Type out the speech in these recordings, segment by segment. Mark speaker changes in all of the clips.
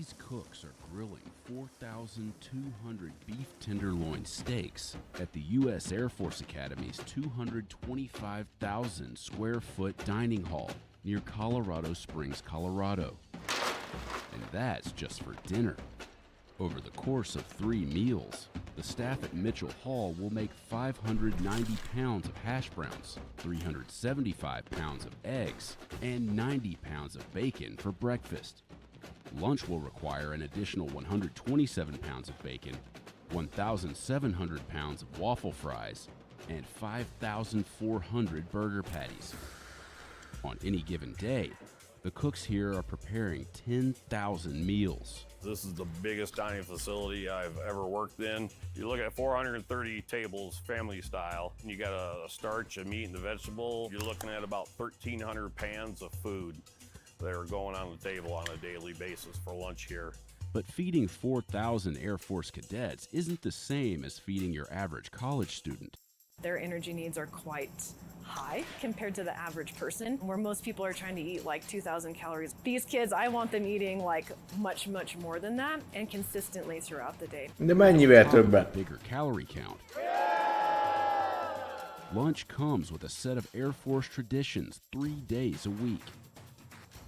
Speaker 1: These cooks are grilling 4,200 beef tenderloin steaks at the U.S. Air Force Academy's 225,000 square foot dining hall near Colorado Springs, Colorado. And that's just for dinner. Over the course of 3 meals, the staff at Mitchell Hall will make 590 pounds of hash browns, 375 pounds of eggs, and 90 pounds of bacon for breakfast. Lunch will require an additional 127 pounds of bacon, 1,700 pounds of waffle fries, and 5,400 burger patties. On any given day, the cooks here are preparing 10,000 meals.
Speaker 2: This is the biggest dining facility I've ever worked in. You look at 430 tables, family style, and you got a starch, a meat, and the vegetable. You're looking at about 1,300 pans of food that are going on the table on a daily basis for lunch here.
Speaker 1: But feeding 4,000 Air Force cadets isn't the same as feeding your average college student.
Speaker 3: Their energy needs are quite high compared to the average person, where most people are trying to eat like 2,000 calories. These kids, I want them eating like much more than that and consistently throughout the day.
Speaker 4: De mennyivel többet?
Speaker 1: Bigger calorie count. Lunch comes with a set of Air Force traditions 3 days a week.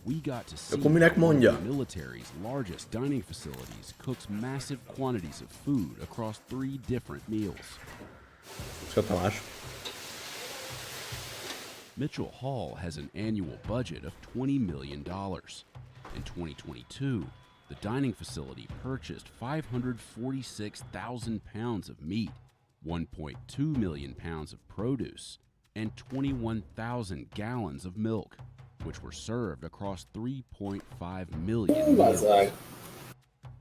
Speaker 1: We got to see
Speaker 4: Akkor minek mondja?
Speaker 1: the military's largest dining facilities cooks massive quantities of food across 3 different meals.
Speaker 4: Tamás.
Speaker 1: Mitchell Hall has an annual budget of $20 million. In 2022, the dining facility purchased 546,000 pounds of meat, 1.2 million pounds of produce, and 21,000 gallons of milk, which were served across 3.5 million meals.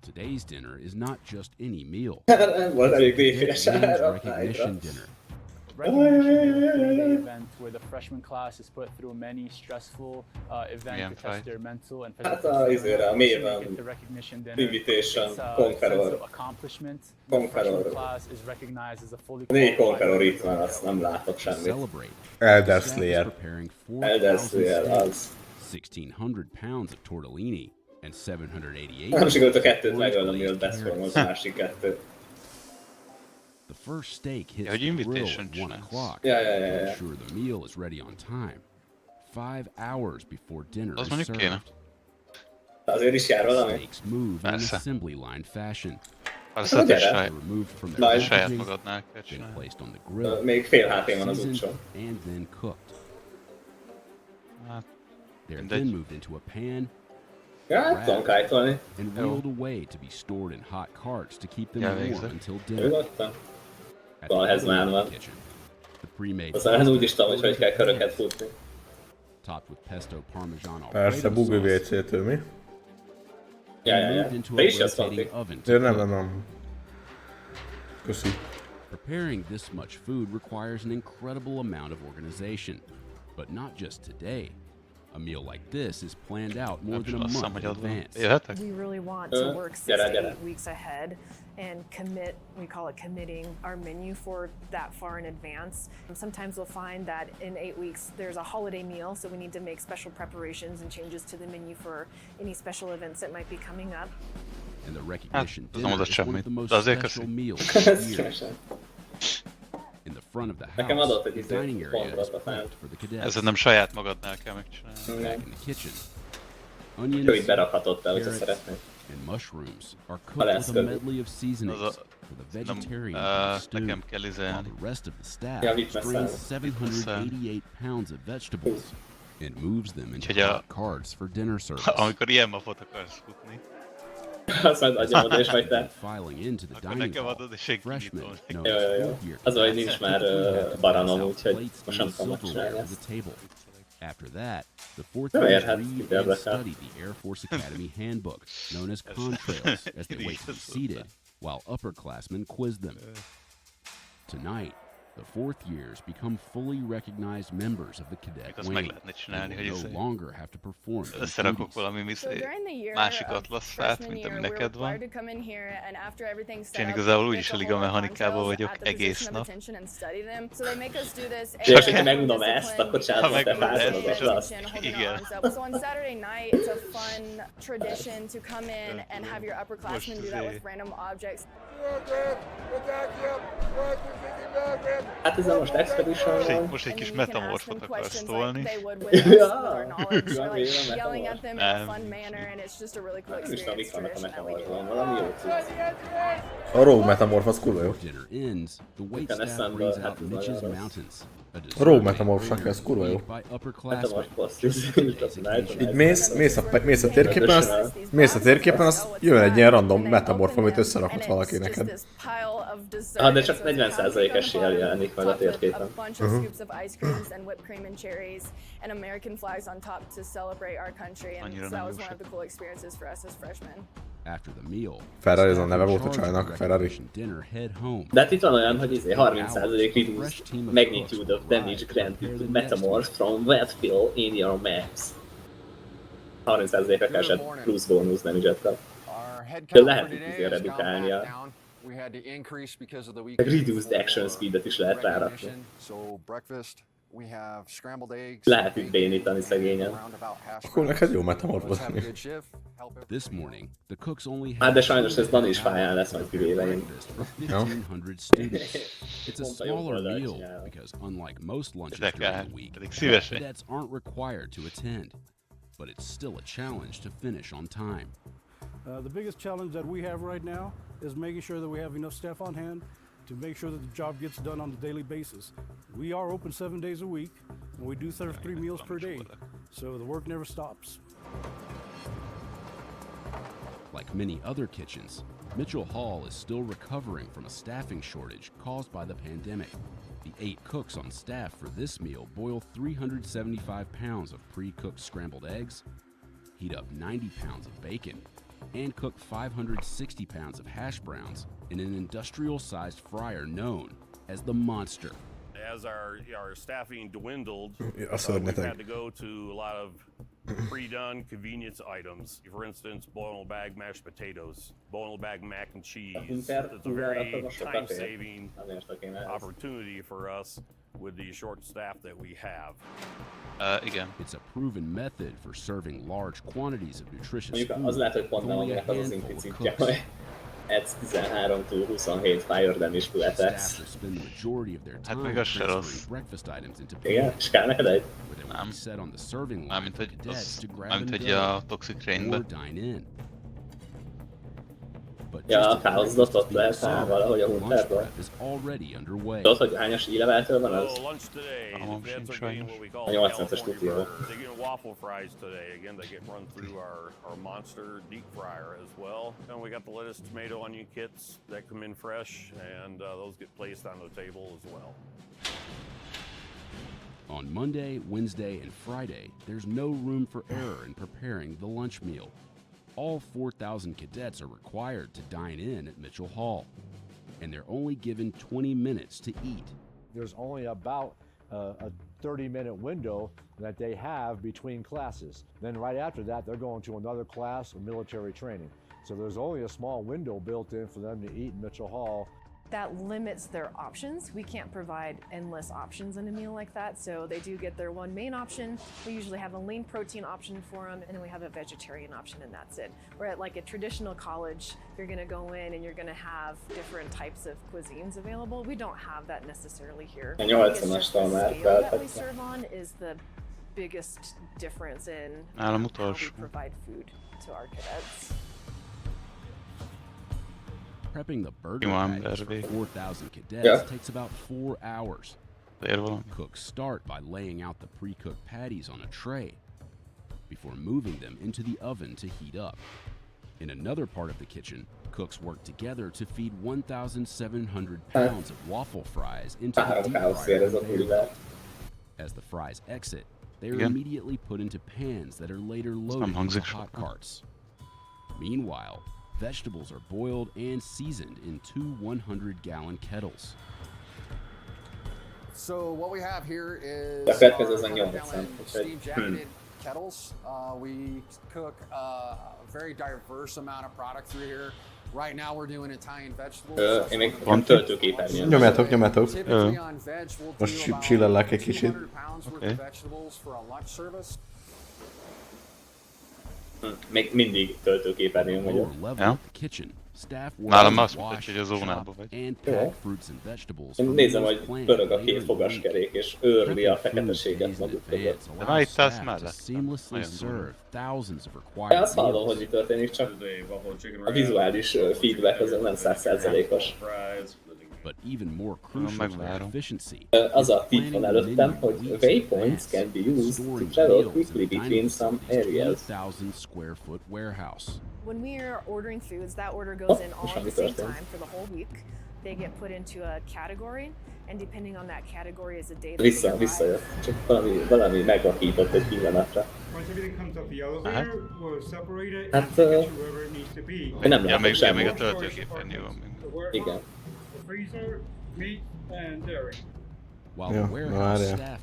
Speaker 1: Today's dinner is not just any meal. It's a recognition dinner.
Speaker 5: Recognition is a 3-day event where the freshman class is put through many stressful events to test their mental and physical get the recognition dinner. It's a sense of accomplishment. The freshman class is recognized as a fully qualified
Speaker 4: itt van, azt nem látok semmit.
Speaker 1: Celebrate.
Speaker 4: Elder Slayer.
Speaker 1: Preparing
Speaker 4: Elder Slayer,
Speaker 1: 4,000
Speaker 4: az.
Speaker 1: 1,600 pounds of tortellini and 788.
Speaker 4: Nem sikerült a kettőt megölni, miatt beszélünk a másik kettőt.
Speaker 1: The first steak hits
Speaker 6: hogy
Speaker 1: the grill
Speaker 6: invitation
Speaker 1: at 1
Speaker 6: csinálsz.
Speaker 1: o'clock.
Speaker 4: Ja.
Speaker 1: Make sure the meal is ready on time. 5 hours before dinner
Speaker 6: Az
Speaker 1: is
Speaker 6: mondjuk kéne.
Speaker 1: served.
Speaker 4: Azért is jár valami?
Speaker 1: Steaks move in an
Speaker 6: Persze.
Speaker 1: assembly line fashion.
Speaker 6: Persze, hogy
Speaker 4: gyere.
Speaker 1: They're removed from their
Speaker 4: Nice.
Speaker 6: saját
Speaker 1: packaging,
Speaker 6: magadnál kell
Speaker 1: then
Speaker 6: csinálni.
Speaker 1: placed on the grill,
Speaker 4: Még fél HP van az
Speaker 1: seasoned,
Speaker 4: útson.
Speaker 1: and then cooked.
Speaker 6: Hát,
Speaker 1: They're
Speaker 6: mindegy.
Speaker 1: then moved into a pan
Speaker 4: Ja, hát tudom kájtolni.
Speaker 1: and
Speaker 6: Jó.
Speaker 1: wheeled away to be stored in hot carts to keep them
Speaker 6: Ja,
Speaker 1: warm
Speaker 6: végzek.
Speaker 1: until dinner.
Speaker 4: Nyugodtan.
Speaker 1: At the
Speaker 4: Van, ez már
Speaker 1: other
Speaker 4: van.
Speaker 1: kitchen, the pre-made
Speaker 4: Aztán ez úgy is
Speaker 1: pasta
Speaker 4: tudom, hogy kell köröket futni.
Speaker 1: topped with pesto parmesan
Speaker 4: Persze,
Speaker 1: alfredo
Speaker 4: Bubi
Speaker 1: sauce,
Speaker 4: WC-től mi?
Speaker 1: and moved into
Speaker 4: Te
Speaker 1: a
Speaker 4: is azt
Speaker 1: rotating
Speaker 4: mondtad.
Speaker 1: oven to
Speaker 4: Ja,
Speaker 1: cook.
Speaker 4: nem. Köszi.
Speaker 1: Preparing this much food requires an incredible amount of organization. But not just today. A meal like this is planned out more
Speaker 6: Nem
Speaker 1: than
Speaker 6: is
Speaker 1: a
Speaker 6: azt hiszem,
Speaker 1: month
Speaker 6: hogy
Speaker 1: in
Speaker 6: ott van.
Speaker 1: advance.
Speaker 6: Jöhetek?
Speaker 3: We really want to work 6
Speaker 4: gyere,
Speaker 3: to
Speaker 4: gyere.
Speaker 3: 8 weeks ahead and commit, we call it committing our menu for that far in advance. Sometimes we'll find that in 8 weeks there's a holiday meal, so we need to make special preparations and changes to the menu for any special events that might be coming up.
Speaker 1: And the recognition
Speaker 6: Hát, nem
Speaker 1: dinner
Speaker 6: adott
Speaker 1: is one of
Speaker 6: semmit.
Speaker 1: the most
Speaker 6: De azért
Speaker 1: special
Speaker 6: köszi.
Speaker 1: meals
Speaker 4: Ez
Speaker 1: of the year.
Speaker 4: szívesen.
Speaker 1: In the front of the
Speaker 4: Nekem
Speaker 1: house,
Speaker 4: adott egy
Speaker 1: the
Speaker 4: izé
Speaker 1: dining area is
Speaker 4: pontot a
Speaker 1: prepped for the cadets.
Speaker 6: Ezzel nem saját magadnál kell megcsinálni.
Speaker 1: Back in the kitchen,
Speaker 4: Rövid
Speaker 1: onions,
Speaker 4: berakhatod te, hogyha
Speaker 1: carrots,
Speaker 4: szeretnéd.
Speaker 1: and mushrooms are
Speaker 4: Ha
Speaker 1: cooked
Speaker 4: lesz
Speaker 1: with a
Speaker 4: közük.
Speaker 1: medley of seasonings
Speaker 6: Az a-
Speaker 1: for the
Speaker 6: Nem,
Speaker 1: vegetarian stew,
Speaker 6: nekem kell
Speaker 1: while
Speaker 6: izélni.
Speaker 1: the rest of the staff
Speaker 4: Ja, mit
Speaker 1: strains
Speaker 4: messzáll?
Speaker 1: 788 pounds of vegetables and moves them into
Speaker 6: Úgyhogy
Speaker 1: hot carts for dinner service.
Speaker 6: Amikor ilyen mapot akarsz futni,
Speaker 4: Azt majd adjam oda, és vagy te.
Speaker 1: Filing into the
Speaker 6: akkor
Speaker 1: dining
Speaker 6: nekem
Speaker 1: hall,
Speaker 6: adod, és én
Speaker 1: freshmen
Speaker 6: kinyitom.
Speaker 1: known
Speaker 4: Jó, jó,
Speaker 1: as
Speaker 4: jó.
Speaker 1: fourth year
Speaker 4: Az, hogy
Speaker 1: cadets
Speaker 4: nincs már
Speaker 1: have to
Speaker 4: baranom,
Speaker 1: pass out
Speaker 4: úgyhogy
Speaker 1: plates
Speaker 4: most nem
Speaker 1: and
Speaker 4: tudom megcsinálni
Speaker 1: silverware to
Speaker 4: ezt.
Speaker 1: the table. After that, the fourth
Speaker 4: Nem
Speaker 1: years
Speaker 4: érhet,
Speaker 1: read
Speaker 4: mit
Speaker 1: and
Speaker 4: érdekel.
Speaker 1: study the Air Force Academy handbook, known as contrails, as they wait to be seated, while upperclassmen quiz them. Tonight, The fourth years become fully recognized members of the cadet
Speaker 6: Azt meg
Speaker 1: wing.
Speaker 6: lehetne csinálni,
Speaker 1: They
Speaker 6: hogy
Speaker 1: no longer have to perform these
Speaker 6: összerakok
Speaker 1: duties.
Speaker 6: valami
Speaker 7: So during the year
Speaker 6: másik
Speaker 7: of
Speaker 6: atlaszfát,
Speaker 7: freshman
Speaker 6: mint ami
Speaker 7: year, we're
Speaker 6: neked van.
Speaker 7: required to come in here and after everything's set
Speaker 6: Én
Speaker 7: up,
Speaker 6: igazából
Speaker 7: we
Speaker 6: úgyis
Speaker 7: have
Speaker 6: a
Speaker 7: to hold our
Speaker 6: ligamechanikában
Speaker 7: ponchos
Speaker 6: vagyok
Speaker 7: at the
Speaker 6: egész
Speaker 7: position of
Speaker 6: nap.
Speaker 7: attention and study them. So they make us do this
Speaker 4: És
Speaker 7: every
Speaker 4: hogyha
Speaker 7: day.
Speaker 4: megmondom ezt, akkor csinálom, te
Speaker 6: megmondod
Speaker 4: fázol
Speaker 6: ezt,
Speaker 4: az
Speaker 6: és
Speaker 4: atlaszt.
Speaker 7: Holding our
Speaker 6: igen.
Speaker 7: arms up. So on Saturday night, it's a fun tradition to come in and have your upperclassmen do that with random objects.
Speaker 4: Hát ez a most Expedition van.
Speaker 6: Most egy
Speaker 7: And
Speaker 6: kis
Speaker 7: then you can ask
Speaker 6: metamorfot
Speaker 7: them
Speaker 6: akarsz
Speaker 7: questions
Speaker 6: tolni.
Speaker 7: like they would with us, with
Speaker 4: Ja.
Speaker 7: our knowledge. We're like
Speaker 4: Ja,
Speaker 7: yelling at them in a fun
Speaker 6: Nem.
Speaker 7: manner, and it's just a really cool
Speaker 4: Nem is tudom, mik
Speaker 7: experience
Speaker 4: vannak a
Speaker 7: tradition that we do.
Speaker 4: Metamorphon, valami jó cucc.
Speaker 8: A Rogue Metamorph az kurva jó.
Speaker 1: Dinner ends, the wait
Speaker 4: Utána
Speaker 1: staff
Speaker 4: eszembe,
Speaker 1: brings
Speaker 4: hát
Speaker 1: out
Speaker 4: ez
Speaker 1: Mitch's
Speaker 4: nagyon rossz.
Speaker 1: Mountains. A
Speaker 8: A
Speaker 1: dessert
Speaker 8: Rogue
Speaker 1: made
Speaker 8: Metamorphnak
Speaker 1: earlier
Speaker 8: ez kurva jó.
Speaker 1: by upperclassmen.
Speaker 4: Metamorphosz,
Speaker 1: Just
Speaker 4: ez
Speaker 1: days
Speaker 4: így
Speaker 1: occasion.
Speaker 8: Így mész a térképen, mész a térképen, az jön egy ilyen random Metamorph, amit összerakott valaki neked.
Speaker 4: Ah, de csak 40% eséllyel jelenik meg a térképen.
Speaker 7: A bunch of scoops of ice creams and whipped cream and cherries and American flags on top to celebrate our country, and
Speaker 6: Annyira
Speaker 7: so that
Speaker 6: nem
Speaker 7: was
Speaker 6: jó
Speaker 7: one of the cool experiences for us as freshmen.
Speaker 1: After the meal,
Speaker 8: Ferrari, ez a
Speaker 1: staff
Speaker 8: neve
Speaker 1: in
Speaker 8: volt a
Speaker 1: charge of
Speaker 8: csajnak,
Speaker 1: the
Speaker 8: Ferrari.
Speaker 1: recognition dinner head home.
Speaker 4: De hát itt van olyan, hogy 30% reduced magnitude of damage granted to metamorph from wet fill in your maps. 30%-ra keresett plusz bónusz damage-et kap. De lehet itt redukálni a reduced action speed-et is lehet rárakni. Lehet itt bénítani szegényen.
Speaker 8: Akkor neked jó Metamorph volt.
Speaker 1: This morning, the cooks only
Speaker 4: Hát de sajnos ez Dani is pályán lesz majd kivéve.
Speaker 1: breakfast for 1,500 students. It's a
Speaker 4: Mondta, jobb
Speaker 1: smaller
Speaker 4: oldalt
Speaker 1: meal
Speaker 4: csinálom.
Speaker 1: because unlike most lunches
Speaker 6: De
Speaker 1: during
Speaker 6: kár,
Speaker 1: the week,
Speaker 6: pedig szívesen.
Speaker 1: cadets aren't required to attend. But it's still a challenge to finish on time.
Speaker 9: The biggest challenge that we have right now is making sure that we have enough staff on hand to make sure that the job gets done on a daily basis. We are open 7 days a week, and we do serve 3 meals per day, so the work never stops.
Speaker 1: Like many other kitchens, Mitchell Hall is still recovering from a staffing shortage caused by the pandemic. The 8 cooks on staff for this meal boil 375 pounds of pre-cooked scrambled eggs, heat up 90 pounds of bacon, and cook 560 pounds of hash browns in an industrial-sized fryer known as the Monster.
Speaker 2: As our staffing dwindled,
Speaker 8: I saw
Speaker 2: we've
Speaker 8: nothing.
Speaker 2: had to go to a lot of pre-done convenience items. For instance, boil bag mashed potatoes, boil bag mac and cheese. It's a very time-saving opportunity for us with the short staff that we have.
Speaker 6: Igen.
Speaker 1: It's a proven method for serving large quantities of nutritious
Speaker 4: Mondjuk
Speaker 1: food
Speaker 4: az lehet, hogy pont
Speaker 1: with
Speaker 4: nem
Speaker 1: only a
Speaker 4: aminek az az
Speaker 1: handful of
Speaker 4: implicitje,
Speaker 1: cooks.
Speaker 4: hogy Ed's 13 túl 27 fire damage
Speaker 1: Staff
Speaker 4: tuletetsz.
Speaker 1: will spend the majority of their
Speaker 6: Hát
Speaker 1: time
Speaker 6: még az se rossz.
Speaker 1: transferring breakfast items into
Speaker 4: Igen?
Speaker 1: plates,
Speaker 4: És kell neked egy?
Speaker 1: where they will be set on the serving line
Speaker 6: Mármint,
Speaker 1: for
Speaker 6: hogy,
Speaker 1: cadets
Speaker 6: az,
Speaker 1: to grab
Speaker 6: mármint,
Speaker 1: and
Speaker 6: hogy
Speaker 1: go
Speaker 6: a Toxic
Speaker 1: or
Speaker 6: Rainben.
Speaker 1: dine in. But
Speaker 4: Ja,
Speaker 1: just
Speaker 4: a
Speaker 1: as
Speaker 4: Chaos
Speaker 1: breakfast
Speaker 4: Dot-ot
Speaker 1: is being
Speaker 4: lehet
Speaker 1: served,
Speaker 4: valahogy a
Speaker 1: lunch
Speaker 4: Hunterból.
Speaker 1: prep is already underway.
Speaker 4: Tudod, hogy hányas e-leveltől van az?
Speaker 2: So lunch today,
Speaker 6: Oh,
Speaker 2: the vets are
Speaker 6: sure.
Speaker 2: getting what we call
Speaker 4: A 80-as
Speaker 2: California
Speaker 4: tuti,
Speaker 2: burger. They're getting waffle fries today. Again, they get run through our monster deep fryer as well. And we got the lettuce, tomato, onion kits that come in fresh, and those get placed on the table as well.
Speaker 1: On Monday, Wednesday, and Friday, there's no room for error in preparing the lunch meal. All 4,000 cadets are required to dine in at Mitchell Hall, and they're only given 20 minutes to eat.
Speaker 10: There's only about a 30-minute window that they have between classes. Then right after that, they're going to another class of military training. So there's only a small window built in for them to eat in Mitchell Hall.
Speaker 3: That limits their options. We can't provide endless options in a meal like that, so they do get their one main option. We usually have a lean protein option for them, and then we have a vegetarian option, and that's it. We're at like a traditional college, you're gonna go in and you're gonna have different types of cuisines available. We don't have that necessarily here.
Speaker 4: A
Speaker 3: I think it's
Speaker 4: 80-as
Speaker 3: just the
Speaker 4: már
Speaker 3: scale that we
Speaker 4: feltettem.
Speaker 3: serve on is the biggest difference in
Speaker 6: Nálam
Speaker 3: how we
Speaker 6: utolsó.
Speaker 3: provide food to our cadets.
Speaker 1: Prepping the burger
Speaker 6: Jó
Speaker 1: patties
Speaker 6: ember
Speaker 1: for
Speaker 6: vég.
Speaker 1: 4,000 cadets
Speaker 4: Yeah.
Speaker 1: takes about 4 hours.
Speaker 6: Ér valami.
Speaker 1: Cooks start by laying out the pre-cooked patties on a tray before moving them into the oven to heat up. In another part of the kitchen, cooks work together to feed 1,700 pounds of waffle fries into the
Speaker 4: Három
Speaker 1: deep
Speaker 4: káoszér ez a
Speaker 1: fryer.
Speaker 4: bulivel.
Speaker 1: As the fries exit, they are
Speaker 6: Igen.
Speaker 1: immediately put into pans that are later loaded into
Speaker 6: hangzik
Speaker 1: hot
Speaker 6: sokan.
Speaker 1: carts. Meanwhile, vegetables are boiled and seasoned in 2 100-gallon kettles.
Speaker 11: So what we have here is
Speaker 4: A következő az a
Speaker 11: our
Speaker 4: 80,
Speaker 11: 100-gallon
Speaker 4: úgyhogy
Speaker 11: steam-jacketed kettles. We cook a very diverse amount of product through here. Right now we're doing Italian vegetables.
Speaker 4: Én még van töltőképernyőn.
Speaker 8: Nyomjátok.
Speaker 11: Typically on veg, we'll do
Speaker 8: Most
Speaker 11: about
Speaker 8: chillellek egy kicsit.
Speaker 11: 200 pounds worth of vegetables for a lunch service.
Speaker 4: Még mindig töltőképernyőn vagyok.
Speaker 1: Ja.
Speaker 6: Nálam azt mondta, hogy a zónában vagy.
Speaker 4: Én nézem, hogy pörög a két fogaskerék, és őrli a feketeséget maguk között.
Speaker 6: De már itt állsz mellett.
Speaker 4: Ja, azt hallom, hogy mi történik, csak a vizuális feedback az nem 100%-os. Az a tip van előttem, hogy waypoints can be used to travel quickly between some areas.
Speaker 3: When we are ordering foods, that order goes in all at the same time for the whole week. They get put into a category, and depending on that category is a day that
Speaker 4: Visszajött. Csak valami megvakított egy pillanatra. Hát... Én nem látok semmit.
Speaker 6: Még a töltőképernyő van még.
Speaker 4: Igen.
Speaker 8: Jó, várjál.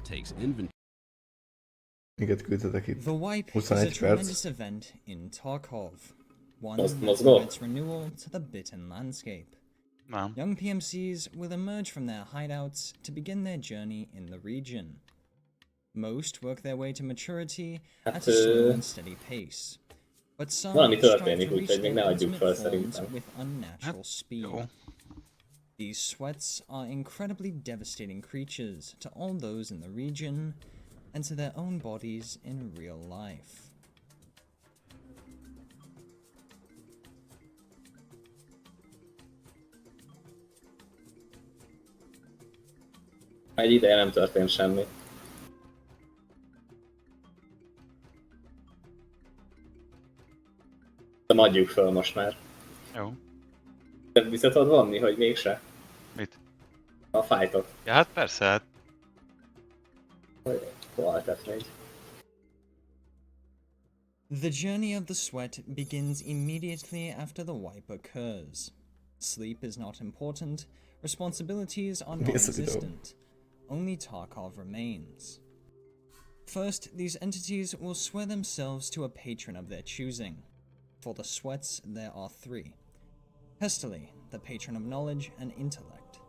Speaker 8: Miket küldtetek itt? 21 perc.
Speaker 12: Event in Tarkov. One that
Speaker 4: Mozgó.
Speaker 12: its renewal to the bitten landscape.
Speaker 6: Nem.
Speaker 12: Young PMCs will emerge from their hideouts to begin their journey in the region. Most work their way to maturity at a slow and steady pace, but some
Speaker 4: Valami
Speaker 12: strive
Speaker 4: történik,
Speaker 12: to reach
Speaker 4: úgyhogy még ne
Speaker 12: their
Speaker 4: adjuk
Speaker 12: ultimate
Speaker 4: fel
Speaker 12: forms
Speaker 4: szerintem.
Speaker 12: with unnatural speed. These sweats are incredibly devastating creatures to all those in the region and to their own bodies in real life.
Speaker 4: Egy ideje nem történt semmi. De adjuk föl most már.
Speaker 6: Jó.
Speaker 4: De vissza tudod vonni, hogy mégse?
Speaker 6: Mit?
Speaker 4: A fightot.
Speaker 6: Ja, hát persze, hát.
Speaker 4: Hol még?
Speaker 12: The journey of the sweat begins immediately after the wipe occurs. Sleep is not important, responsibilities are non-existent. Only Tarkov remains. First, these entities will swear themselves to a patron of their choosing. For the sweats, there are three. Pestily, the patron of knowledge and intellect.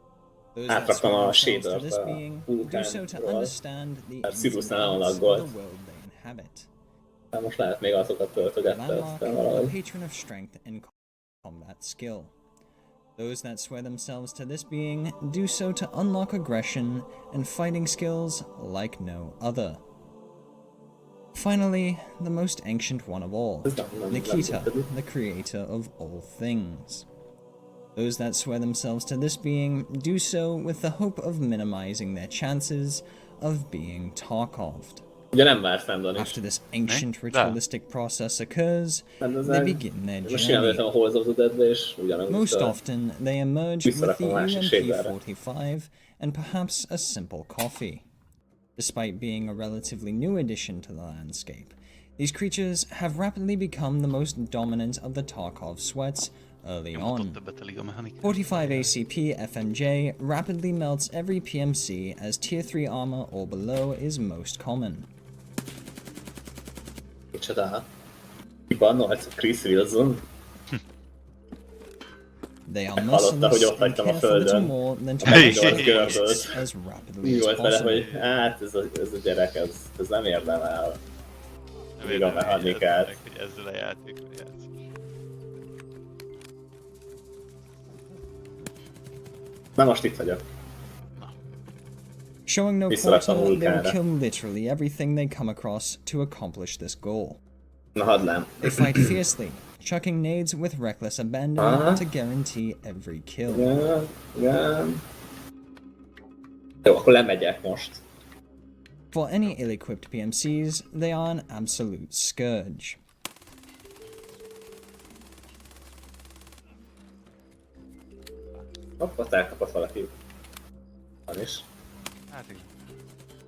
Speaker 12: Those that swear themselves to this being do so to understand the ins and outs of the world they inhabit.
Speaker 4: Most lehet még azokat töltögetni, aztán valahogy.
Speaker 12: The patron of strength and combat skill. Those that swear themselves to this being do so to unlock aggression and fighting skills like no other. Finally, the most ancient one of all, Nikita, the creator of all things. Those that swear themselves to this being do so with the hope of minimizing their chances of being Tarkoved. After this ancient ritualistic process occurs, they begin their journey. Most often, they emerge with the UMP-45 and perhaps a simple coffee. Despite being a relatively new addition to the landscape, these creatures have rapidly become the most dominant of the Tarkov sweats early on. 45 ACP FMJ rapidly melts every PMC as tier 3 armor or below is most common.
Speaker 4: Micsoda? Kibannolt Chris Wilson?
Speaker 12: They are merciless and care for little more than 20 years as rapidly as possible.
Speaker 4: Hát ez a gyerek, ez nem érdemel. Még a mechanikát.
Speaker 6: Ezzel a játékra játsz.
Speaker 4: Na most itt vagyok.
Speaker 12: Showing no quarter, they will kill literally everything they come across to accomplish this goal.
Speaker 4: Na hadd lám.
Speaker 12: They fight fiercely, chucking nades with reckless abandon to guarantee every kill.
Speaker 4: Igen. Jó, akkor lemegyek most.
Speaker 12: For any ill-equipped PMCs, they are an absolute scourge.
Speaker 4: Hopp, elkapott valaki. Van is.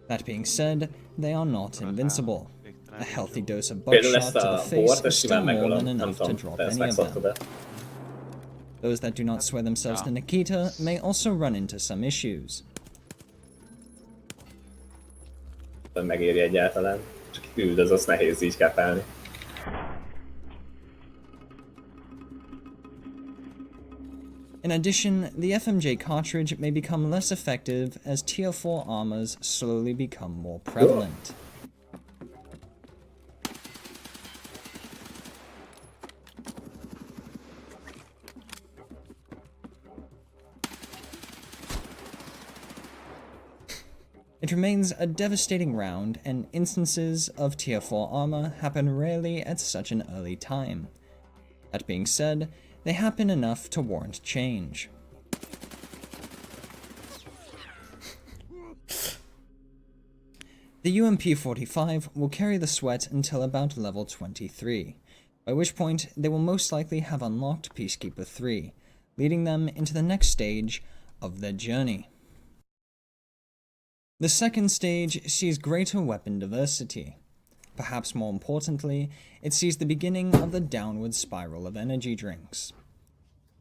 Speaker 12: That being said, they are not invincible. A healthy dose of buckshot to the face is still more than enough to drop any of them. Those that do not swear themselves to Nikita may also run into some issues.
Speaker 4: megéri egyáltalán. Csak üldöz, azt nehéz így kepelni.
Speaker 12: In addition, the FMJ cartridge may become less effective as Tier 4 armors slowly become more prevalent. It remains a devastating round, and instances of Tier 4 armor happen rarely at such an early time. That being said, they happen enough to warrant change. The UMP-45 will carry the sweat until about level 23, by which point they will most likely have unlocked Peacekeeper 3, leading them into the next stage of their journey. The second stage sees greater weapon diversity. Perhaps more importantly, it sees the beginning of the downward spiral of energy drinks.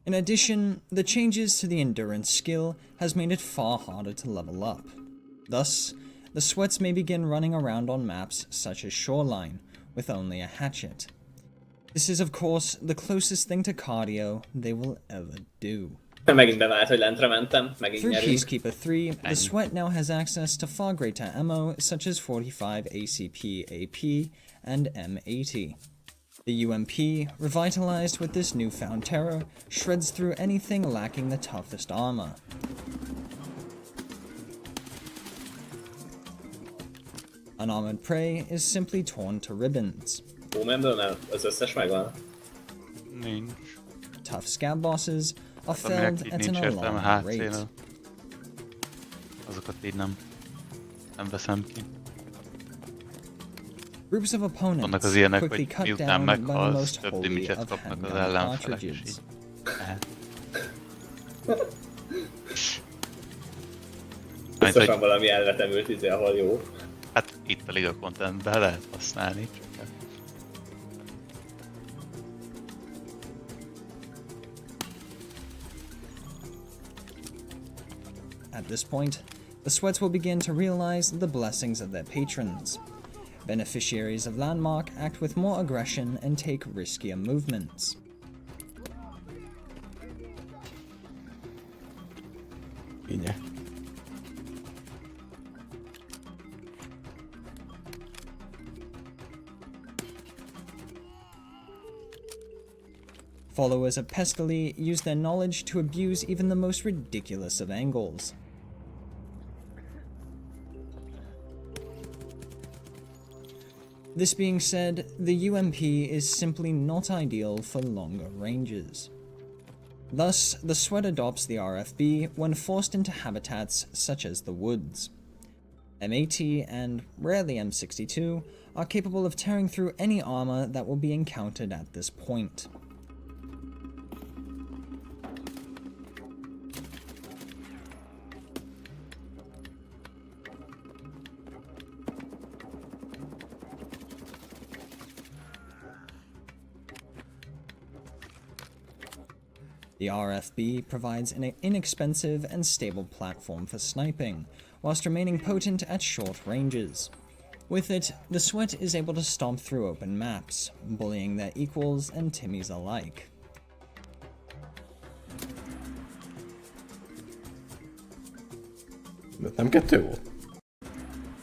Speaker 12: In addition, the changes to the endurance skill has made it far harder to level up. Thus, the sweats may begin running around on maps such as Shoreline with only a hatchet. This is of course the closest thing to cardio they will ever do.
Speaker 4: Megint bevált, hogy lentre mentem, megint
Speaker 12: Through
Speaker 4: nyerünk.
Speaker 12: Peacekeeper 3, the Sweat now has access to far greater ammo such as 45 ACP AP and M80. The UMP, revitalized with this newfound terror, shreds through anything lacking the toughest armor. Unarmored prey is simply torn to ribbons.
Speaker 4: Boomerból már az összes megvan?
Speaker 6: Nincs.
Speaker 12: Tough scab bosses are felled
Speaker 6: Aminek
Speaker 12: at
Speaker 6: így
Speaker 12: an
Speaker 6: nincs értelme
Speaker 12: alarming rate.
Speaker 6: HC-nél. Azokat így nem veszem ki.
Speaker 12: Groups of opponents
Speaker 6: Vannak az ilyenek,
Speaker 12: quickly
Speaker 6: hogy
Speaker 12: cut
Speaker 6: miután
Speaker 12: down by the
Speaker 6: meghalsz,
Speaker 12: most
Speaker 6: több
Speaker 12: holy
Speaker 6: dimitet
Speaker 12: of
Speaker 6: kapnak az
Speaker 12: handgun
Speaker 6: ellenfelek is
Speaker 12: cartridges.
Speaker 6: így.
Speaker 4: Biztosan valami elvetemült ahol jó.
Speaker 6: Hát itt a Liga Contentben lehet használni, csak
Speaker 12: At this point, the Sweats will begin to realize the blessings of their patrons. Beneficiaries of Landmark act with more aggression and take riskier movements.
Speaker 8: Így.
Speaker 12: Followers of Pescali use their knowledge to abuse even the most ridiculous of angles. This being said, the UMP is simply not ideal for longer ranges. Thus, the Sweat adopts the RFB when forced into habitats such as the woods. M80 and, rarely M62, are capable of tearing through any armor that will be encountered at this point. The RFB provides an inexpensive and stable platform for sniping, whilst remaining potent at short ranges. With it, the Sweat is able to stomp through open maps, bullying their equals and Timmies alike.
Speaker 8: De nem kettő volt?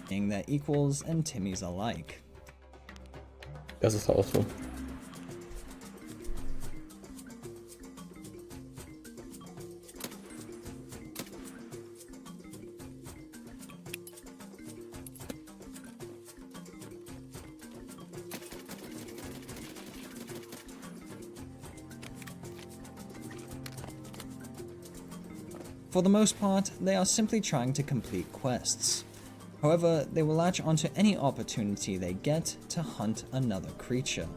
Speaker 12: Bullying their equals and Timmies alike.
Speaker 8: Ez az hallottam.
Speaker 12: For the most part, they are simply trying to complete quests. However, they will latch onto any opportunity they get to hunt another creature.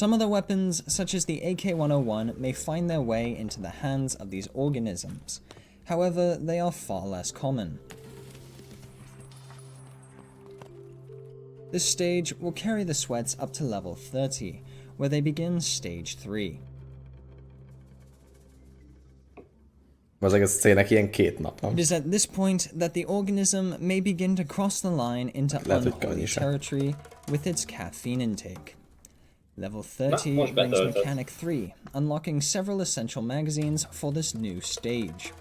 Speaker 12: Some other weapons, such as the AK-101, may find their way into the hands of these organisms. However, they are far less common. This stage will carry the sweats up to level 30, where they begin stage 3. It is at this point that the organism may begin to cross the line into unholy territory with its caffeine intake. Level 30 brings Mechanic 3, unlocking several essential magazines for this new stage.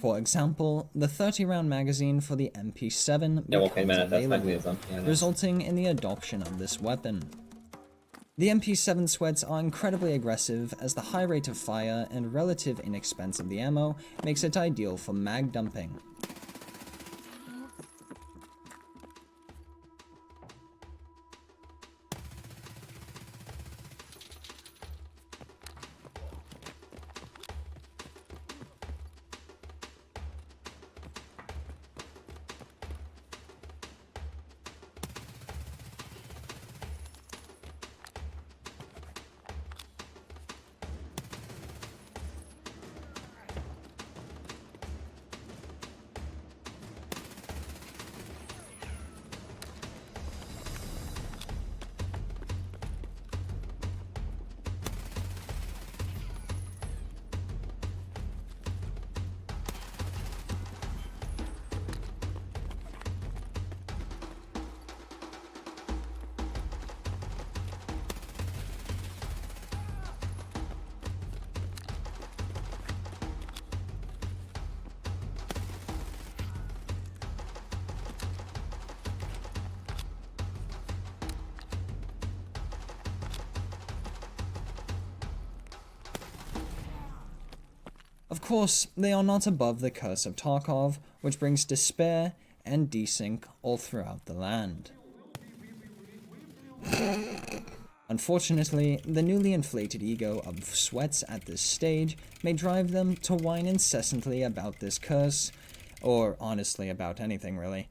Speaker 12: For example, the 30-round magazine for the MP7 becomes available, resulting in the adoption of this weapon. The MP7 sweats are incredibly aggressive, as the high rate of fire and relative inexpense of the ammo makes it ideal for mag dumping. Of course, they are not above the curse of Tarkov, which brings despair and desync all throughout the land. Unfortunately, the newly inflated ego of sweats at this stage may drive them to whine incessantly about this curse, or honestly about anything really.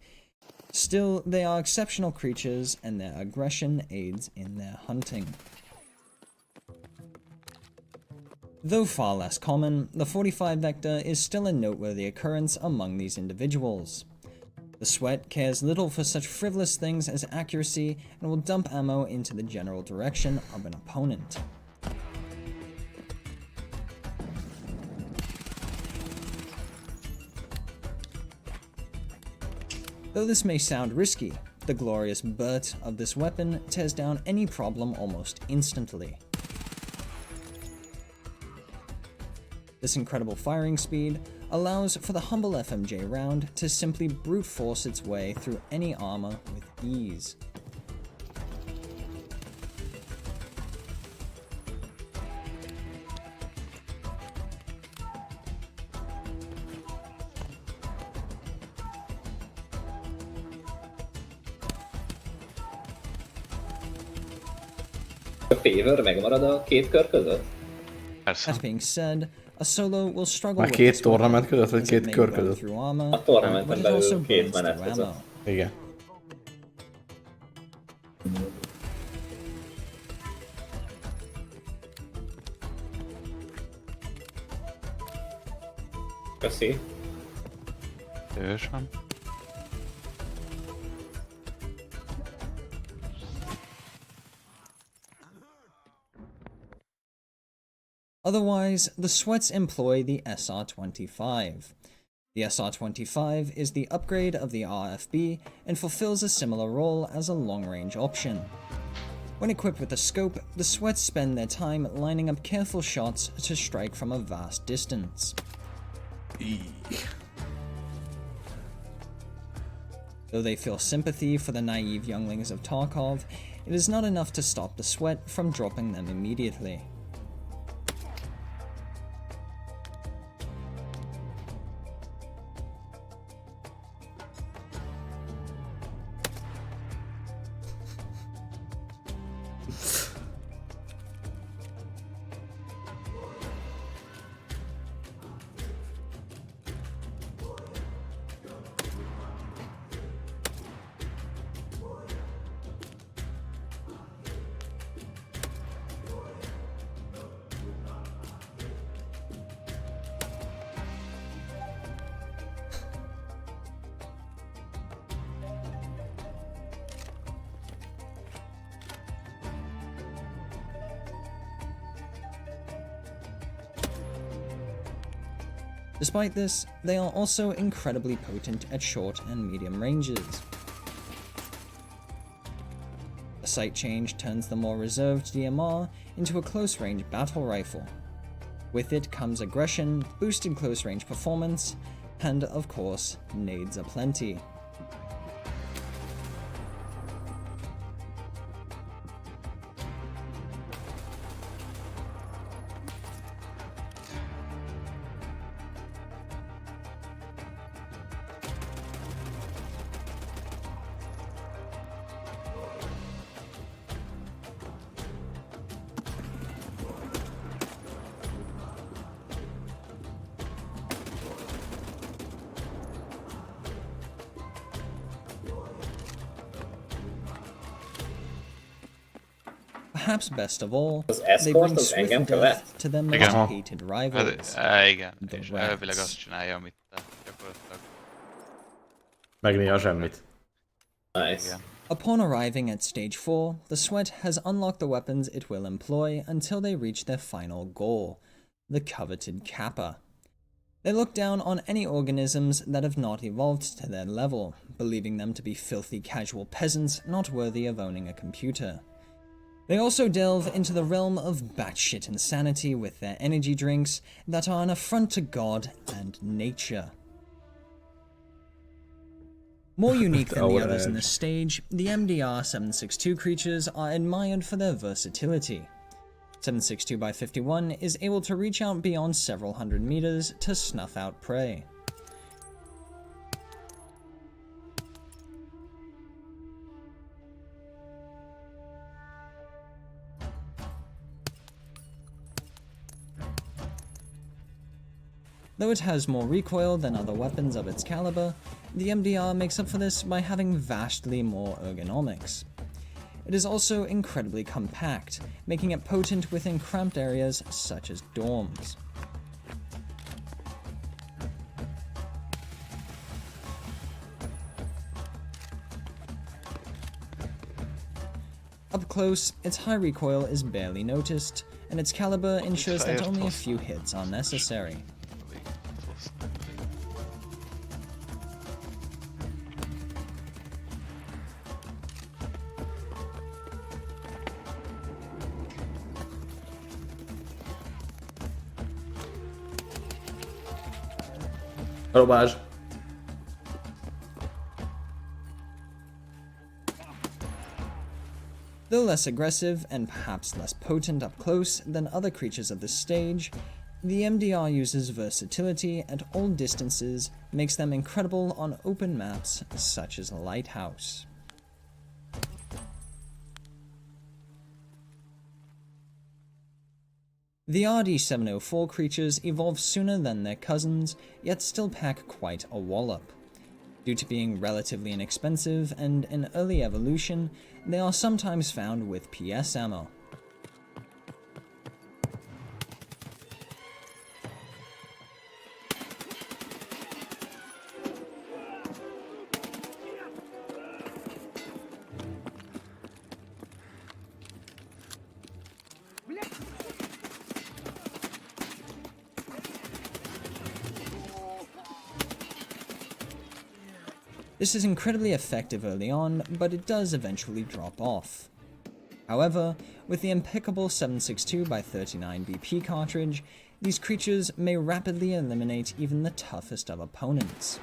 Speaker 12: Still, they are exceptional creatures, and their aggression aids in their hunting. Though far less common, the 45 vector is still a noteworthy occurrence among these individuals. The sweat cares little for such frivolous things as accuracy and will dump ammo into the general direction of an opponent. Though this may sound risky, the glorious burst of this weapon tears down any problem almost instantly. This incredible firing speed allows for the humble FMJ round to simply brute force its way through any armor with ease.
Speaker 4: A favor megmarad a két kör között?
Speaker 12: That being said, a solo will struggle
Speaker 8: Már
Speaker 12: with
Speaker 8: két
Speaker 12: this
Speaker 8: tornament között, vagy
Speaker 12: as
Speaker 8: két
Speaker 12: it may
Speaker 8: kör
Speaker 12: burn
Speaker 8: között?
Speaker 12: through armor,
Speaker 4: A tornamenten
Speaker 12: but it also
Speaker 4: belül két
Speaker 12: burns
Speaker 4: menet
Speaker 12: through
Speaker 4: között.
Speaker 12: ammo.
Speaker 8: Igen.
Speaker 4: Köszi.
Speaker 6: Szívesen.
Speaker 12: Otherwise, the sweats employ the SR-25. The SR-25 is the upgrade of the RFB and fulfills a similar role as a long-range option. When equipped with a scope, the sweats spend their time lining up careful shots to strike from a vast distance. Though they feel sympathy for the naive younglings of Tarkov, it is not enough to stop the sweat from dropping them immediately. Despite this, they are also incredibly potent at short and medium ranges. A sight change turns the more reserved DMR into a close-range battle rifle. With it comes aggression, boosted close-range performance, and of course, nades aplenty. Perhaps best of all, they bring swift death to their most hated rivals.
Speaker 6: Igen, és elvileg azt csinálja, amit gyakorlatilag.
Speaker 8: Megnéha semmit.
Speaker 4: Nice.
Speaker 12: Upon arriving at Stage 4, the Sweat has unlocked the weapons it will employ until they reach their final goal, the coveted Kappa. They look down on any organisms that have not evolved to their level, believing them to be filthy casual peasants not worthy of owning a computer. They also delve into the realm of batshit insanity with their energy drinks that are an affront to God and nature. More unique than the others in this stage, the MDR-762 creatures are admired for their versatility. 762x51 is able to reach out beyond several hundred meters to snuff out prey. Though it has more recoil than other weapons of its caliber, the MDR makes up for this by having vastly more ergonomics. It is also incredibly compact, making it potent within cramped areas such as dorms. Up close, its high recoil is barely noticed, and its caliber ensures that only a few hits are necessary.
Speaker 8: Robás.
Speaker 12: Though less aggressive and perhaps less potent up close than other creatures of this stage, the MDR uses versatility at all distances, makes them incredible on open maps such as Lighthouse. The RD-704 creatures evolve sooner than their cousins, yet still pack quite a wallop. Due to being relatively inexpensive and an early evolution, they are sometimes found with PS ammo. This is incredibly effective early on, but it does eventually drop off. However, with the impeccable 762x39 BP cartridge, these creatures may rapidly eliminate even the toughest of opponents.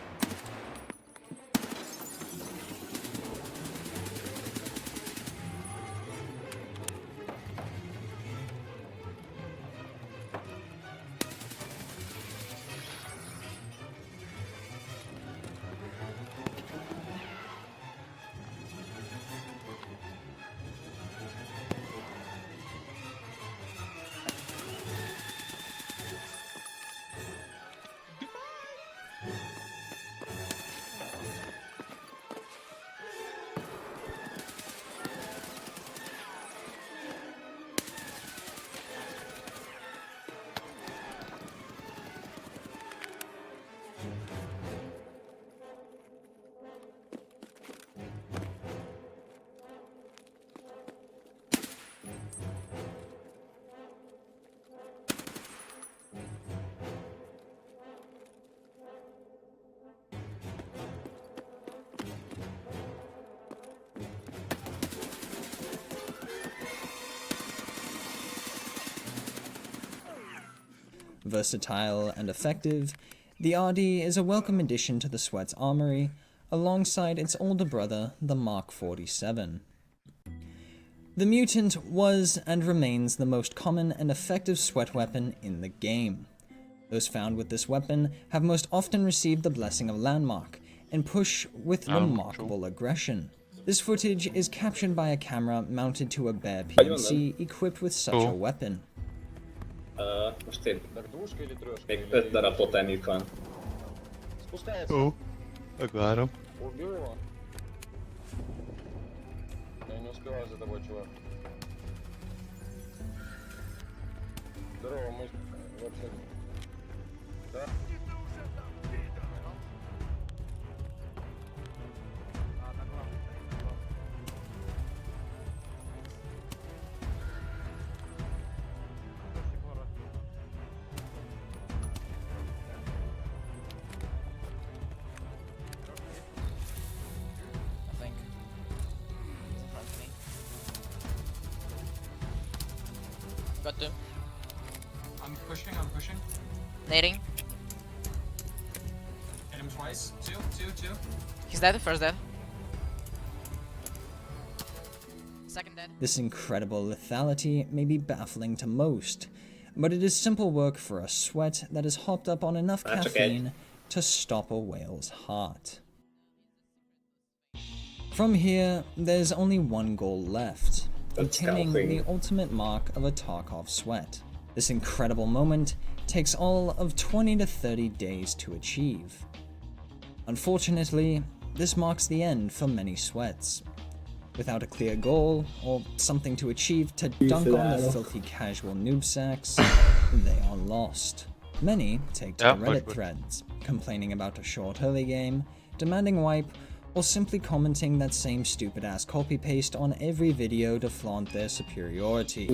Speaker 12: Versatile and effective, the RD is a welcome addition to the Sweat's armory, alongside its older brother, the Mark 47. The Mutant was and remains the most common and effective Sweat weapon in the game. Those found with this weapon have most often received the blessing of Landmark, and push with remarkable aggression. This footage is captured by a camera mounted to a bare PMC equipped with such a weapon.
Speaker 4: Most én még 5 darab totemük van.
Speaker 6: Ó, megvárom.
Speaker 13: Got two.
Speaker 14: I'm pushing.
Speaker 13: Nading.
Speaker 14: Hit him twice. Two.
Speaker 13: He's dead, first dead. Second dead.
Speaker 12: This incredible lethality may be baffling to most, but it is simple work for a Sweat that has hopped up on enough caffeine to stop a whale's heart. From here, there's only one goal left. Obtaining the ultimate mark of a Tarkov Sweat. This incredible moment takes all of 20 to 30 days to achieve. Unfortunately, this marks the end for many Sweats. Without a clear goal, or something to achieve to dunk on the filthy casual noob sacks, they are lost. Many take to Reddit threads, complaining about a short early game, demanding wipe, or simply commenting that same stupid-ass copy-paste on every video to flaunt their superiority.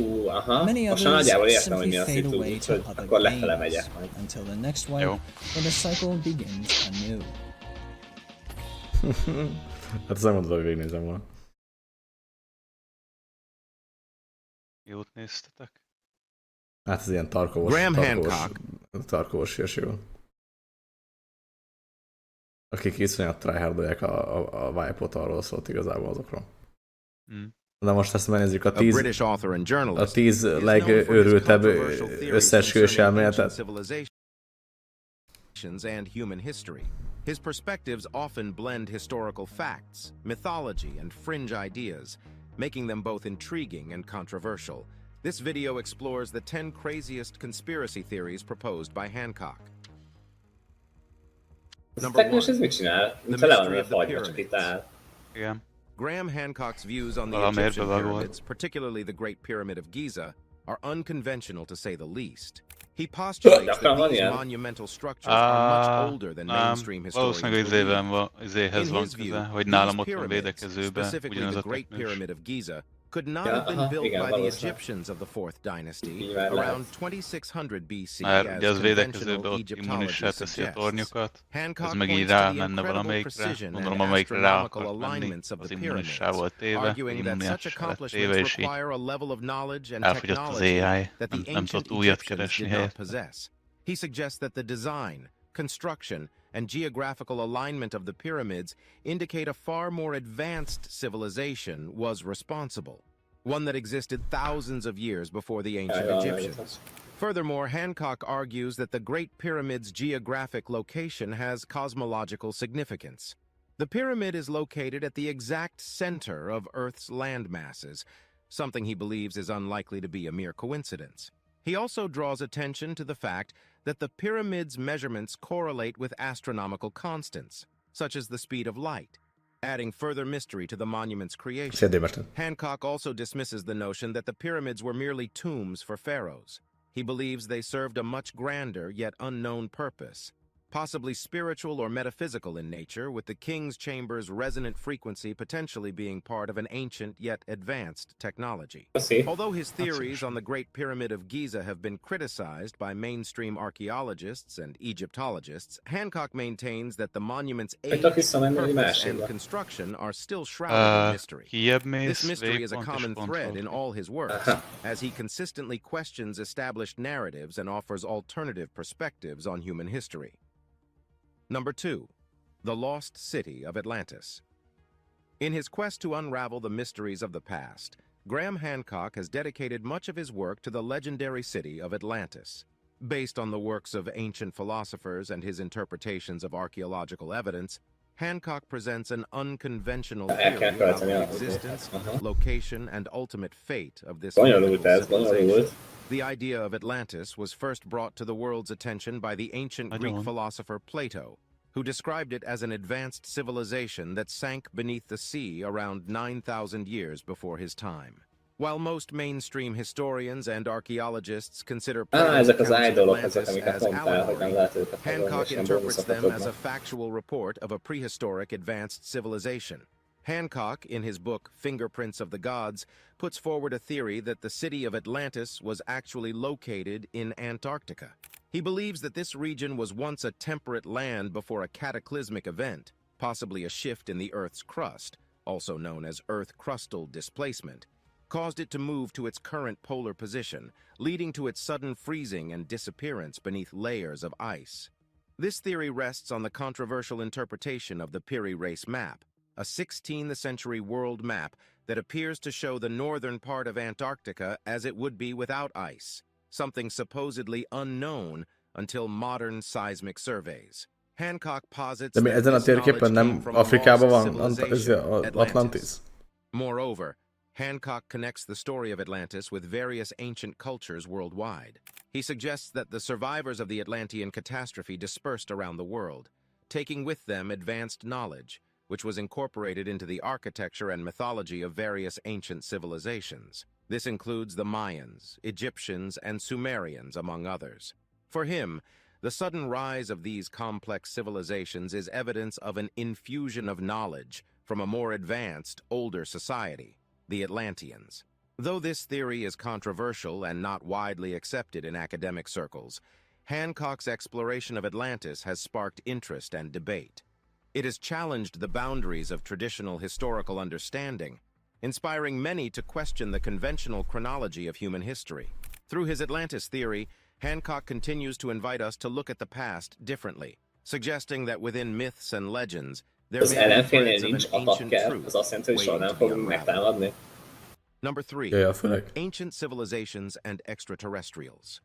Speaker 12: Many others simply fade away to other games, until the next wipe, where the cycle begins anew.
Speaker 8: Hát ez nem mondod, hogy végignézem volna.
Speaker 6: Jót néztetek?
Speaker 8: Hát ez ilyen tarkovos hírségű. Akik iszonyat tryhardolják a Vibe-ot, arról szólt igazából azokról. De most ezt megnézzük a 10 legőrültebb összeesküvés elméletet.
Speaker 15: And human history. His perspectives often blend historical facts, mythology, and fringe ideas, making them both intriguing and controversial. This video explores the 10 craziest conspiracy theories proposed by Hancock.
Speaker 4: Number 1. The mystery of the
Speaker 6: pyramids.
Speaker 15: Graham Hancock's views on the Egyptian pyramids, particularly the Great Pyramid of Giza, are unconventional to say the least. He postulates that these monumental structures are much older than mainstream historians believe. In his view, these pyramids, specifically the Great Pyramid of Giza, could not have been built by the Egyptians of the 4th dynasty around 2600 BC as conventional Egyptology suggests. Hancock points to the incredible precision and astronomical alignments of the pyramids, arguing that such accomplishments require a level of knowledge and technology that the ancient Egyptians did not possess. He suggests that the design, construction, and geographical alignment of the pyramids indicate a far more advanced civilization was responsible, one that existed thousands of years before the ancient Egyptians. Furthermore, Hancock argues that the Great Pyramid's geographic location has cosmological significance. The pyramid is located at the exact center of Earth's land masses, something he believes is unlikely to be a mere coincidence. He also draws attention to the fact that the pyramid's measurements correlate with astronomical constants, such as the speed of light, adding further mystery to the monument's creation. Hancock also dismisses the notion that the pyramids were merely tombs for pharaohs. He believes they served a much grander yet unknown purpose, possibly spiritual or metaphysical in nature, with the King's Chamber's resonant frequency potentially being part of an ancient yet advanced technology. Although his theories on the Great Pyramid of Giza have been criticized by mainstream archaeologists and Egyptologists, Hancock maintains that the monument's age, purpose, and construction are still shrouded in mystery. This mystery is a common thread in all his works, as he consistently questions established narratives and offers alternative perspectives on human history. Number 2. The Lost City of Atlantis. In his quest to unravel the mysteries of the past, Graham Hancock has dedicated much of his work to the legendary city of Atlantis. Based on the works of ancient philosophers and his interpretations of archaeological evidence, Hancock presents an unconventional theory about the existence, location, and ultimate fate of this civilization. The idea of Atlantis was first brought to the world's attention by the ancient Greek philosopher Plato, who described it as an advanced civilization that sank beneath the sea around 9,000 years before his time. While most mainstream historians and archaeologists consider Plato's accounts of Atlantis as allegory, Hancock interprets them as a factual report of a prehistoric advanced civilization. Hancock, in his book Fingerprints of the Gods, puts forward a theory that the city of Atlantis was actually located in Antarctica. He believes that this region was once a temperate land before a cataclysmic event, possibly a shift in the Earth's crust, also known as Earth crustal displacement, caused it to move to its current polar position, leading to its sudden freezing and disappearance beneath layers of ice. This theory rests on the controversial interpretation of the Piri Reis map, a 16th century world map that appears to show the northern part of Antarctica as it would be without ice, something supposedly unknown until modern seismic surveys. Hancock posits that
Speaker 8: ezen a térképen nem Afrikában van Atlantis.
Speaker 15: Moreover, Hancock connects the story of Atlantis with various ancient cultures worldwide. He suggests that the survivors of the Atlantean catastrophe dispersed around the world, taking with them advanced knowledge, which was incorporated into the architecture and mythology of various ancient civilizations. This includes the Mayans, Egyptians, and Sumerians, among others. For him, the sudden rise of these complex civilizations is evidence of an infusion of knowledge from a more advanced, older society, the Atlanteans. Though this theory is controversial and not widely accepted in academic circles, Hancock's exploration of Atlantis has sparked interest and debate. It has challenged the boundaries of traditional historical understanding, inspiring many to question the conventional chronology of human history. Through his Atlantis theory, Hancock continues to invite us to look at the past differently, suggesting that within myths and legends, there may be threads of an ancient truth waiting to be unraveled. Number 3. Ancient civilizations and extraterrestrials.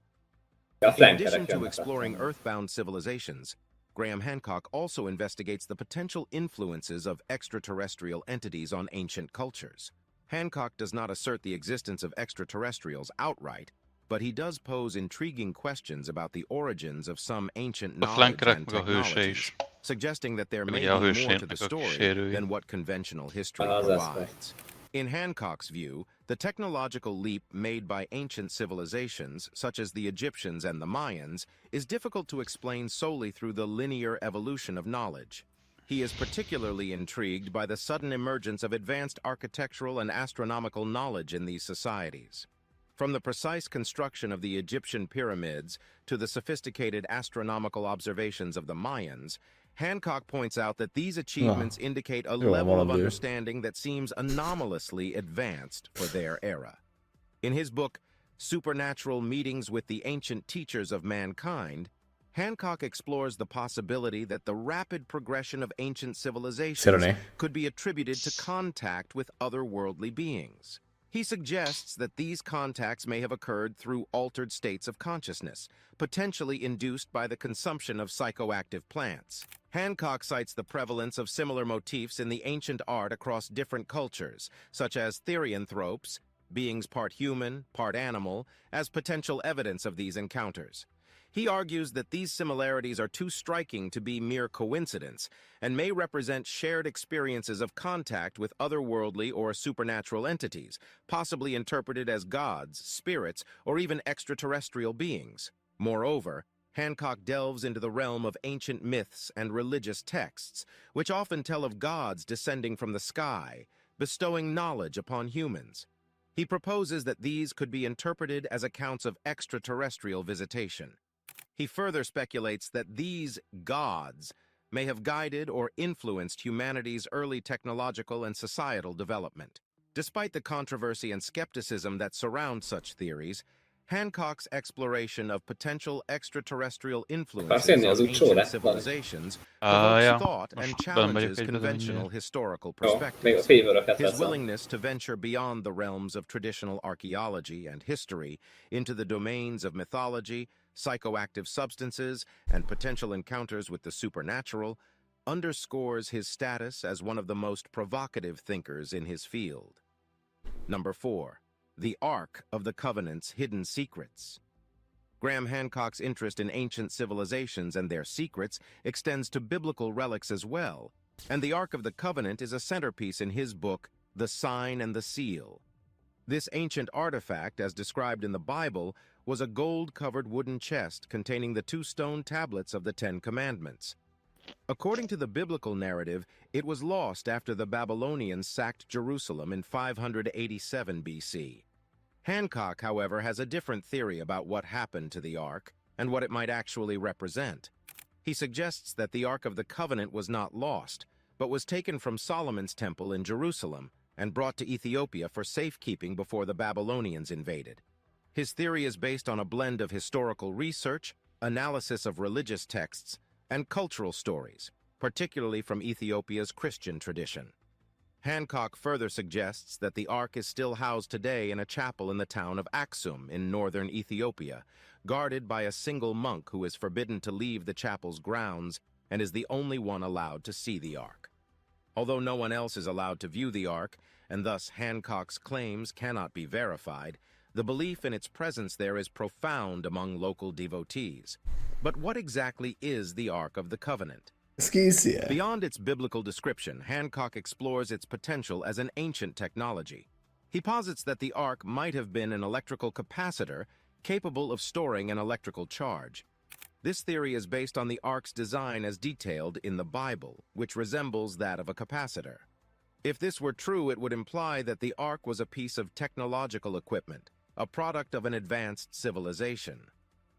Speaker 15: In addition to exploring earthbound civilizations, Graham Hancock also investigates the potential influences of extraterrestrial entities on ancient cultures. Hancock does not assert the existence of extraterrestrials outright, but he does pose intriguing questions about the origins of some ancient knowledge and technologies, suggesting that there may be more to the story than what conventional history provides. In Hancock's view, the technological leap made by ancient civilizations, such as the Egyptians and the Mayans, is difficult to explain solely through the linear evolution of knowledge. He is particularly intrigued by the sudden emergence of advanced architectural and astronomical knowledge in these societies. From the precise construction of the Egyptian pyramids to the sophisticated astronomical observations of the Mayans, Hancock points out that these achievements indicate a level of understanding that seems anomalously advanced for their era. In his book, Supernatural Meetings with the Ancient Teachers of Mankind, Hancock explores the possibility that the rapid progression of ancient civilizations could be attributed to contact with otherworldly beings. He suggests that these contacts may have occurred through altered states of consciousness, potentially induced by the consumption of psychoactive plants. Hancock cites the prevalence of similar motifs in the ancient art across different cultures, such as therianthropes, beings part human, part animal, as potential evidence of these encounters. He argues that these similarities are too striking to be mere coincidence and may represent shared experiences of contact with otherworldly or supernatural entities, possibly interpreted as gods, spirits, or even extraterrestrial beings. Moreover, Hancock delves into the realm of ancient myths and religious texts, which often tell of gods descending from the sky, bestowing knowledge upon humans. He proposes that these could be interpreted as accounts of extraterrestrial visitation. He further speculates that these gods may have guided or influenced humanity's early technological and societal development. Despite the controversy and skepticism that surround such theories, Hancock's exploration of potential extraterrestrial influences on ancient civilizations provokes thought and challenges conventional historical perspectives. His willingness to venture beyond the realms of traditional archaeology and history into the domains of mythology, psychoactive substances, and potential encounters with the supernatural underscores his status as one of the most provocative thinkers in his field. Number 4. The Ark of the Covenant's Hidden Secrets. Graham Hancock's interest in ancient civilizations and their secrets extends to biblical relics as well, and the Ark of the Covenant is a centerpiece in his book, The Sign and the Seal. This ancient artifact, as described in the Bible, was a gold-covered wooden chest containing the 2 stone tablets of the 10 Commandments. According to the biblical narrative, it was lost after the Babylonians sacked Jerusalem in 587 BC. Hancock, however, has a different theory about what happened to the Ark and what it might actually represent. He suggests that the Ark of the Covenant was not lost, but was taken from Solomon's temple in Jerusalem and brought to Ethiopia for safekeeping before the Babylonians invaded. His theory is based on a blend of historical research, analysis of religious texts, and cultural stories, particularly from Ethiopia's Christian tradition. Hancock further suggests that the Ark is still housed today in a chapel in the town of Aksum in northern Ethiopia, guarded by a single monk who is forbidden to leave the chapel's grounds and is the only one allowed to see the Ark. Although no one else is allowed to view the Ark, and thus Hancock's claims cannot be verified, the belief in its presence there is profound among local devotees. But what exactly is the Ark of the Covenant? Beyond its biblical description, Hancock explores its potential as an ancient technology. He posits that the Ark might have been an electrical capacitor capable of storing an electrical charge. This theory is based on the Ark's design as detailed in the Bible, which resembles that of a capacitor. If this were true, it would imply that the Ark was a piece of technological equipment, a product of an advanced civilization.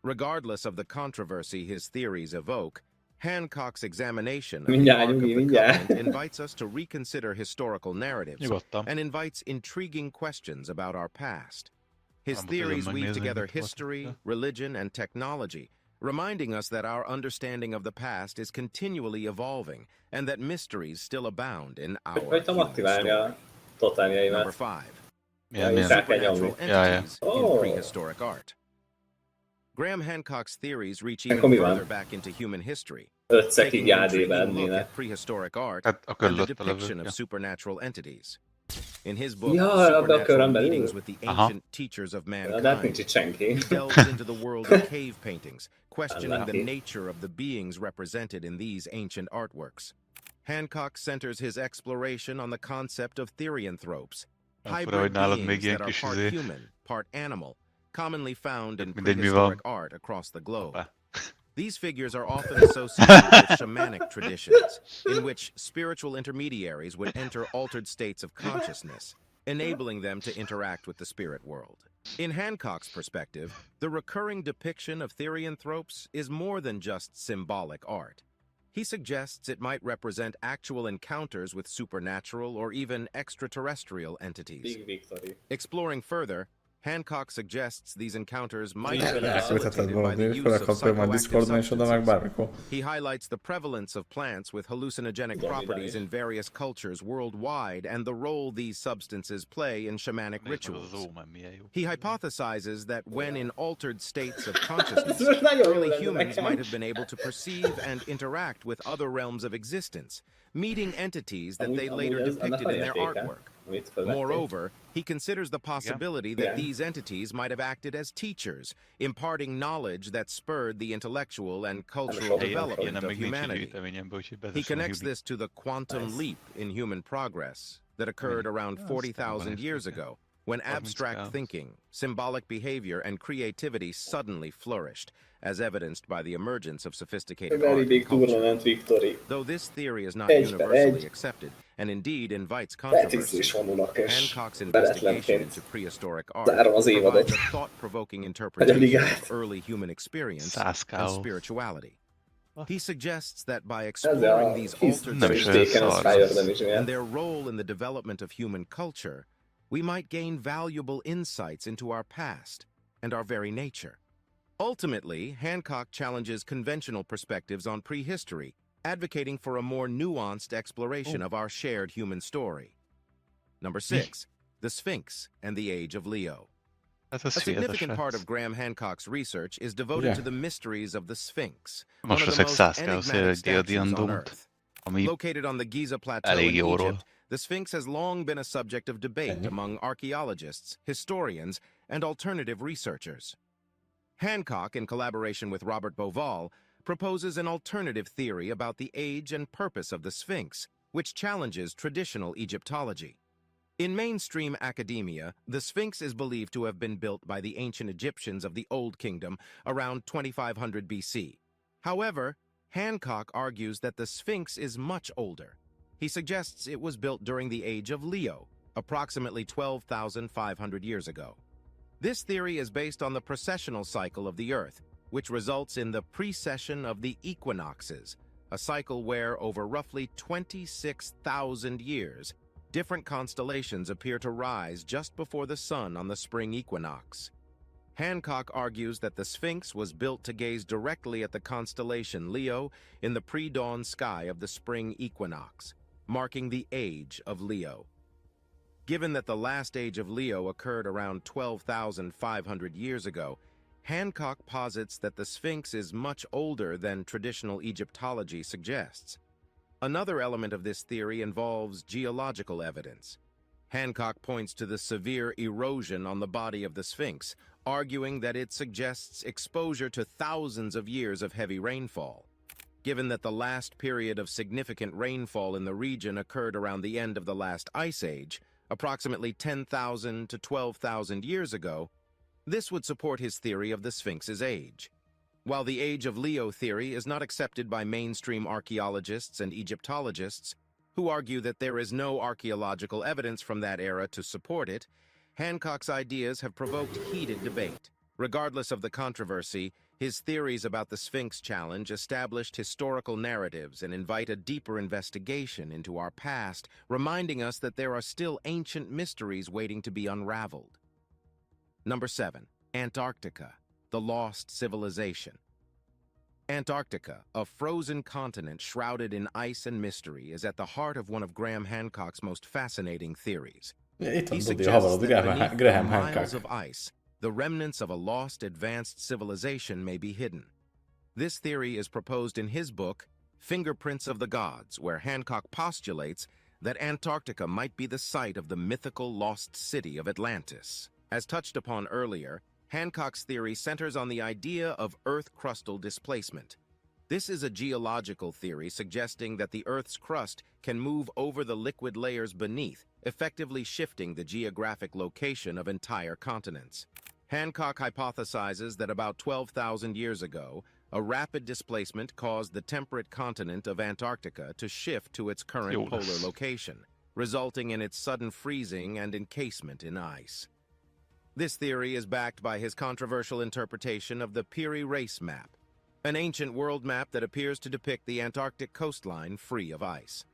Speaker 15: Regardless of the controversy his theories evoke, Hancock's examination of the Ark of the Covenant invites us to reconsider historical narratives and invites intriguing questions about our past. His theories weave together history, religion, and technology, reminding us that our understanding of the past is continually evolving and that mysteries still abound in our human story. Number 5. Supernatural entities in prehistoric art. Graham Hancock's theories reach even further back into human history, taking an intriguing look at prehistoric art and the depiction of supernatural entities. In his book, Supernatural Meetings with the Ancient Teachers of Mankind, he delves into the world of cave paintings, questioning the nature of the beings represented in these ancient artworks. Hancock centers his exploration on the concept of therianthropes, hybrid beings that are part human, part animal, commonly found in prehistoric art across the globe. These figures are often associated with shamanic traditions, in which spiritual intermediaries would enter altered states of consciousness, enabling them to interact with the spirit world. In Hancock's perspective, the recurring depiction of therianthropes is more than just symbolic art. He suggests it might represent actual encounters with supernatural or even extraterrestrial entities. Exploring further, Hancock suggests these encounters might have been facilitated by the use of psychoactive substances. He highlights the prevalence of plants with hallucinogenic properties in various cultures worldwide and the role these substances play in shamanic rituals. He hypothesizes that when in altered states of consciousness, early humans might have been able to perceive and interact with other realms of existence, meeting entities that they later depicted in their artwork. Moreover, he considers the possibility that these entities might have acted as teachers, imparting knowledge that spurred the intellectual and cultural development of humanity. He connects this to the quantum leap in human progress that occurred around 40,000 years ago, when abstract thinking, symbolic behavior, and creativity suddenly flourished, as evidenced by the emergence of sophisticated art and culture. Though this theory is not universally accepted, and indeed invites controversy, Hancock's investigation into prehistoric art provides a thought-provoking interpretation of early human experience and spirituality. He suggests that by exploring these altered civilizations and their role in the development of human culture, we might gain valuable insights into our past and our very nature. Ultimately, Hancock challenges conventional perspectives on prehistory, advocating for a more nuanced exploration of our shared human story. Number 6, the Sphinx and the Age of Leo. A significant part of Graham Hancock's research is devoted to the mysteries of the Sphinx, one of the most enigmatic statues on Earth. Located on the Giza Plateau in Egypt, the Sphinx has long been a subject of debate among archaeologists, historians, and alternative researchers. Hancock, in collaboration with Robert Bauval, proposes an alternative theory about the age and purpose of the Sphinx, which challenges traditional Egyptology. In mainstream academia, the Sphinx is believed to have been built by the ancient Egyptians of the Old Kingdom around 2500 BC. However, Hancock argues that the Sphinx is much older. He suggests it was built during the age of Leo, approximately 12,500 years ago. This theory is based on the precessional cycle of the Earth, which results in the precession of the equinoxes, a cycle where, over roughly 26,000 years, different constellations appear to rise just before the sun on the spring equinox. Hancock argues that the Sphinx was built to gaze directly at the constellation Leo in the pre-dawn sky of the spring equinox, marking the age of Leo. Given that the last age of Leo occurred around 12,500 years ago, Hancock posits that the Sphinx is much older than traditional Egyptology suggests. Another element of this theory involves geological evidence. Hancock points to the severe erosion on the body of the Sphinx, arguing that it suggests exposure to thousands of years of heavy rainfall. Given that the last period of significant rainfall in the region occurred around the end of the last ice age, approximately 10,000 to 12,000 years ago, this would support his theory of the Sphinx's age. While the Age of Leo theory is not accepted by mainstream archaeologists and Egyptologists, who argue that there is no archaeological evidence from that era to support it, Hancock's ideas have provoked heated debate. Regardless of the controversy, his theories about the Sphinx challenge established historical narratives and invite a deeper investigation into our past, reminding us that there are still ancient mysteries waiting to be unraveled. Number 7, Antarctica, the lost civilization. Antarctica, a frozen continent shrouded in ice and mystery, is at the heart of one of Graham Hancock's most fascinating theories. He suggests that beneath miles of ice, the remnants of a lost advanced civilization may be hidden. This theory is proposed in his book, Fingerprints of the Gods, where Hancock postulates that Antarctica might be the site of the mythical lost city of Atlantis. As touched upon earlier, Hancock's theory centers on the idea of Earth crustal displacement. This is a geological theory suggesting that the Earth's crust can move over the liquid layers beneath, effectively shifting the geographic location of entire continents. Hancock hypothesizes that about 12,000 years ago, a rapid displacement caused the temperate continent of Antarctica to shift to its current polar location, resulting in its sudden freezing and encasement in ice. This theory is backed by his controversial interpretation of the Peary Race Map, an ancient world map that appears to depict the Antarctic coastline free of ice.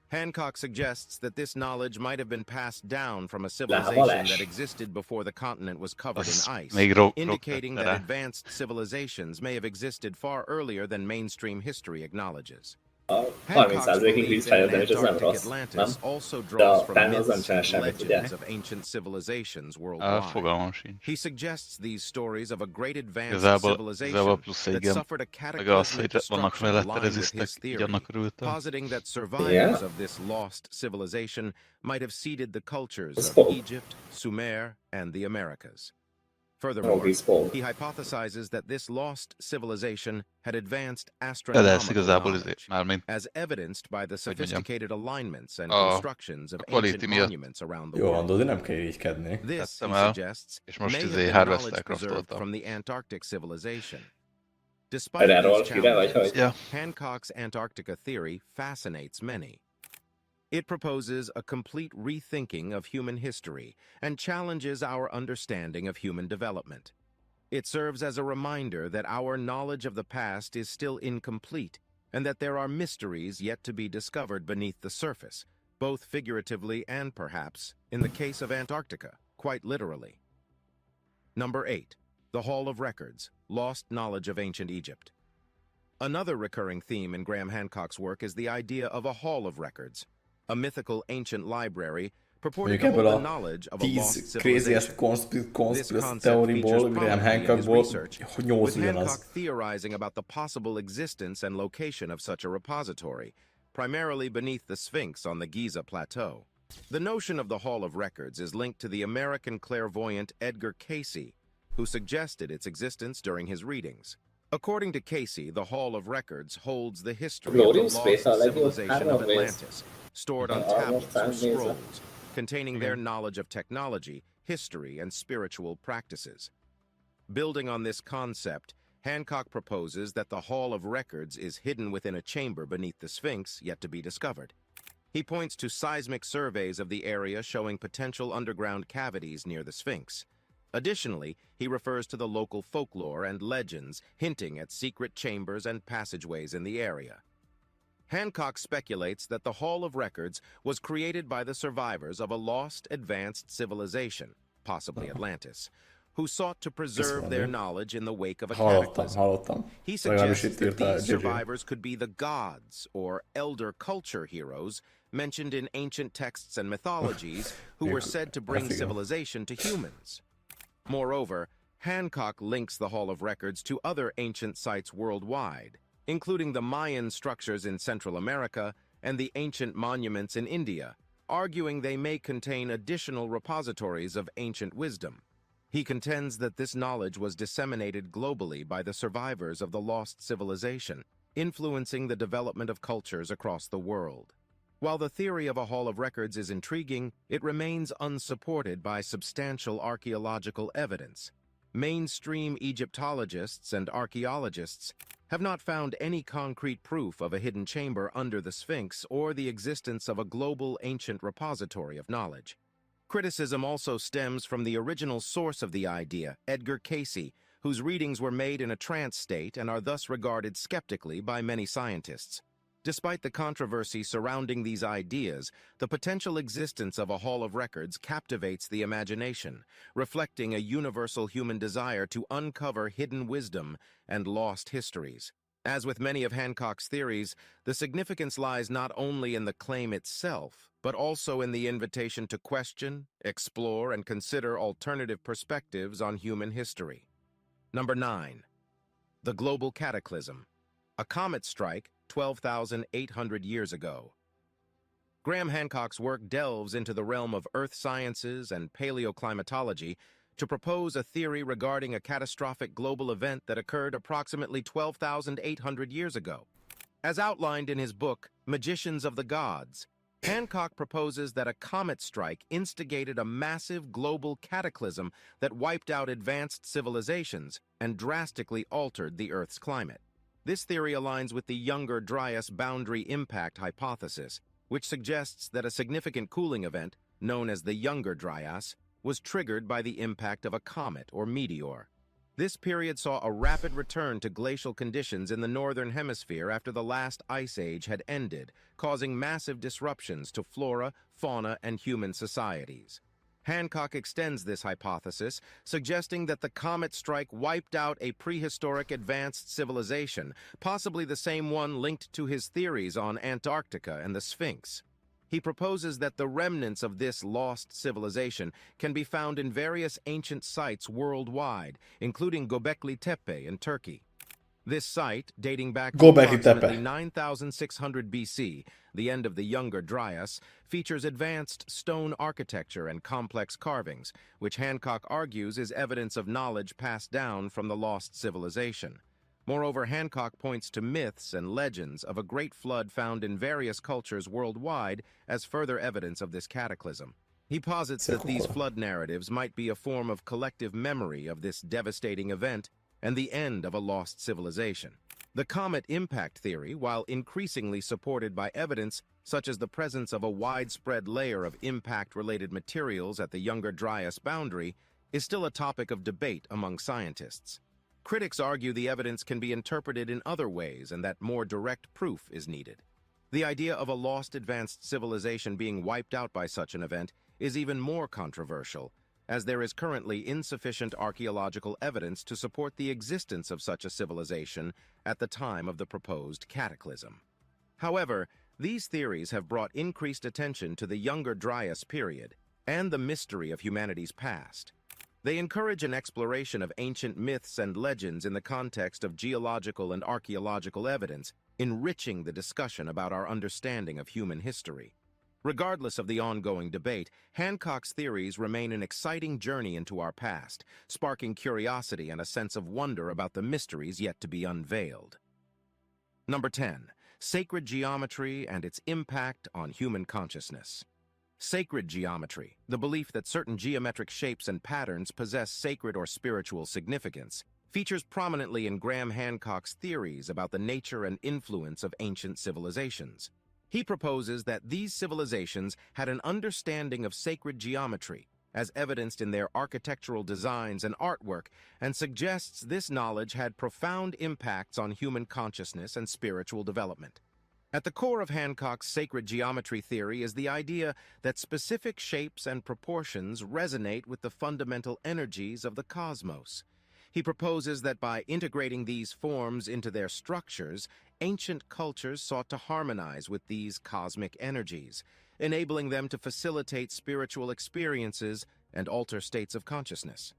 Speaker 15: Hancock suggests that this knowledge might have been passed down from a civilization that existed before the continent was covered in ice, indicating that advanced civilizations may have existed far earlier than mainstream history acknowledges.
Speaker 4: 30%-ig increase fejlődés, ez nem rossz, nem? De talán az nem csinál semmit, ugye?
Speaker 6: Fogalmam sincs. Igazából plusz igen, meg az, hogy vannak mellette rezisztek, így annak örültem.
Speaker 4: Igen?
Speaker 15: Might have seeded the cultures of Egypt, Sumer, and the Americas. Furthermore, he hypothesizes that this lost civilization had advanced astronomical knowledge, as evidenced by the sophisticated alignments and constructions of ancient monuments around the world. This, he suggests, may have been knowledge preserved from the Antarctic civilization. Despite these challenges, Hancock's Antarctica theory fascinates many. It proposes a complete rethinking of human history and challenges our understanding of human development. It serves as a reminder that our knowledge of the past is still incomplete and that there are mysteries yet to be discovered beneath the surface, both figuratively and perhaps, in the case of Antarctica, quite literally. Number 8. The Hall of Records, Lost Knowledge of Ancient Egypt. Another recurring theme in Graham Hancock's work is the idea of a Hall of Records, a mythical ancient library purported to hold the knowledge of a lost civilization. This concept features prominently in his research, with Hancock theorizing about the possible existence and location of such a repository, primarily beneath the Sphinx on the Giza Plateau. The notion of the Hall of Records is linked to the American clairvoyant Edgar Cayce, who suggested its existence during his readings. According to Cayce, the Hall of Records holds the history of the lost civilization of Atlantis, stored on tablets or scrolls, containing their knowledge of technology, history, and spiritual practices. Building on this concept, Hancock proposes that the Hall of Records is hidden within a chamber beneath the Sphinx yet to be discovered. He points to seismic surveys of the area showing potential underground cavities near the Sphinx. Additionally, he refers to the local folklore and legends hinting at secret chambers and passageways in the area. Hancock speculates that the Hall of Records was created by the survivors of a lost advanced civilization, possibly Atlantis, who sought to preserve their knowledge in the wake of a cataclysm. He suggests that these survivors could be the gods or elder culture heroes mentioned in ancient texts and mythologies who were said to bring civilization to humans. Moreover, Hancock links the Hall of Records to other ancient sites worldwide, including the Mayan structures in Central America and the ancient monuments in India, arguing they may contain additional repositories of ancient wisdom. He contends that this knowledge was disseminated globally by the survivors of the lost civilization, influencing the development of cultures across the world. While the theory of a Hall of Records is intriguing, it remains unsupported by substantial archaeological evidence. Mainstream Egyptologists and archaeologists have not found any concrete proof of a hidden chamber under the Sphinx or the existence of a global ancient repository of knowledge. Criticism also stems from the original source of the idea, Edgar Cayce, whose readings were made in a trance state and are thus regarded skeptically by many scientists. Despite the controversy surrounding these ideas, the potential existence of a Hall of Records captivates the imagination, reflecting a universal human desire to uncover hidden wisdom and lost histories. As with many of Hancock's theories, the significance lies not only in the claim itself, but also in the invitation to question, explore, and consider alternative perspectives on human history. Number 9. The Global Cataclysm. A comet strike 12,800 years ago. Graham Hancock's work delves into the realm of earth sciences and paleoclimatology to propose a theory regarding a catastrophic global event that occurred approximately 12,800 years ago. As outlined in his book, Magicians of the Gods, Hancock proposes that a comet strike instigated a massive global cataclysm that wiped out advanced civilizations and drastically altered the Earth's climate. This theory aligns with the Younger Dryas boundary impact hypothesis, which suggests that a significant cooling event, known as the Younger Dryas, was triggered by the impact of a comet or meteor. This period saw a rapid return to glacial conditions in the northern hemisphere after the last ice age had ended, causing massive disruptions to flora, fauna, and human societies. Hancock extends this hypothesis, suggesting that the comet strike wiped out a prehistoric advanced civilization, possibly the same one linked to his theories on Antarctica and the Sphinx. He proposes that the remnants of this lost civilization can be found in various ancient sites worldwide, including Göbekli Tepe in Turkey. This site, dating back to approximately 9,600 BC, the end of the Younger Dryas, features advanced stone architecture and complex carvings, which Hancock argues is evidence of knowledge passed down from the lost civilization. Moreover, Hancock points to myths and legends of a great flood found in various cultures worldwide as further evidence of this cataclysm. He posits that these flood narratives might be a form of collective memory of this devastating event and the end of a lost civilization. The comet impact theory, while increasingly supported by evidence such as the presence of a widespread layer of impact-related materials at the Younger Dryas boundary, is still a topic of debate among scientists. Critics argue the evidence can be interpreted in other ways and that more direct proof is needed. The idea of a lost advanced civilization being wiped out by such an event is even more controversial, as there is currently insufficient archaeological evidence to support the existence of such a civilization at the time of the proposed cataclysm. However, these theories have brought increased attention to the Younger Dryas period and the mystery of humanity's past. They encourage an exploration of ancient myths and legends in the context of geological and archaeological evidence, enriching the discussion about our understanding of human history. Regardless of the ongoing debate, Hancock's theories remain an exciting journey into our past, sparking curiosity and a sense of wonder about the mysteries yet to be unveiled. Number 10. Sacred geometry and its impact on human consciousness. Sacred geometry, the belief that certain geometric shapes and patterns possess sacred or spiritual significance, features prominently in Graham Hancock's theories about the nature and influence of ancient civilizations. He proposes that these civilizations had an understanding of sacred geometry, as evidenced in their architectural designs and artwork, and suggests this knowledge had profound impacts on human consciousness and spiritual development. At the core of Hancock's sacred geometry theory is the idea that specific shapes and proportions resonate with the fundamental energies of the cosmos. He proposes that by integrating these forms into their structures, ancient cultures sought to harmonize with these cosmic energies, enabling them to facilitate spiritual experiences and alter states of consciousness.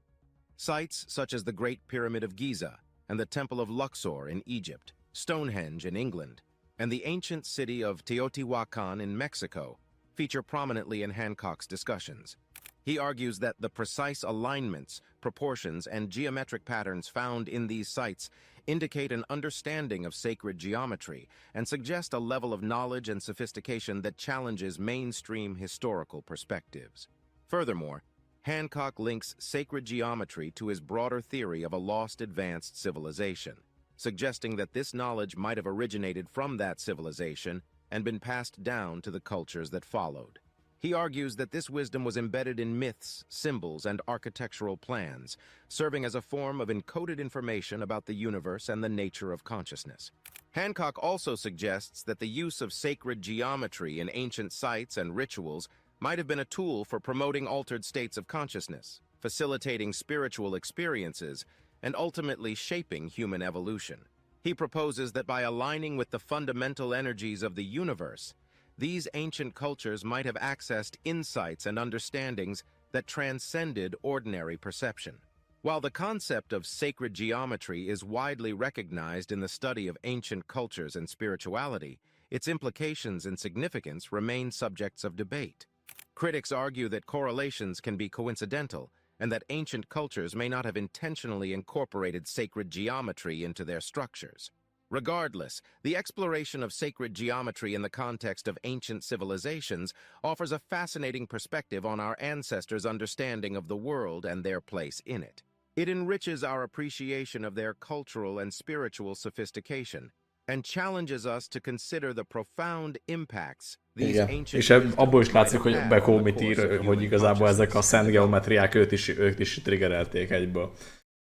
Speaker 15: Sites such as the Great Pyramid of Giza and the Temple of Luxor in Egypt, Stonehenge in England, and the ancient city of Teotihuacan in Mexico feature prominently in Hancock's discussions. He argues that the precise alignments, proportions, and geometric patterns found in these sites indicate an understanding of sacred geometry and suggest a level of knowledge and sophistication that challenges mainstream historical perspectives. Furthermore, Hancock links sacred geometry to his broader theory of a lost advanced civilization, suggesting that this knowledge might have originated from that civilization and been passed down to the cultures that followed. He argues that this wisdom was embedded in myths, symbols, and architectural plans, serving as a form of encoded information about the universe and the nature of consciousness. Hancock also suggests that the use of sacred geometry in ancient sites and rituals might have been a tool for promoting altered states of consciousness, facilitating spiritual experiences, and ultimately shaping human evolution. He proposes that by aligning with the fundamental energies of the universe, these ancient cultures might have accessed insights and understandings that transcended ordinary perception. While the concept of sacred geometry is widely recognized in the study of ancient cultures and spirituality, its implications and significance remain subjects of debate. Critics argue that correlations can be coincidental, and that ancient cultures may not have intentionally incorporated sacred geometry into their structures. Regardless, the exploration of sacred geometry in the context of ancient civilizations offers a fascinating perspective on our ancestors' understanding of the world and their place in it. It enriches our appreciation of their cultural and spiritual sophistication, and challenges us to consider the profound impacts these ancient
Speaker 8: és abból is látszik, hogy Beko mit ír, hogy igazából ezek a szent geometriák őt is triggerelték egyből.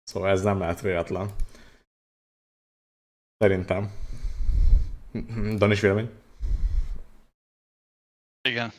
Speaker 8: Szóval ez nem lehet véletlen. Szerintem. Dan is vélemény?
Speaker 6: Igen.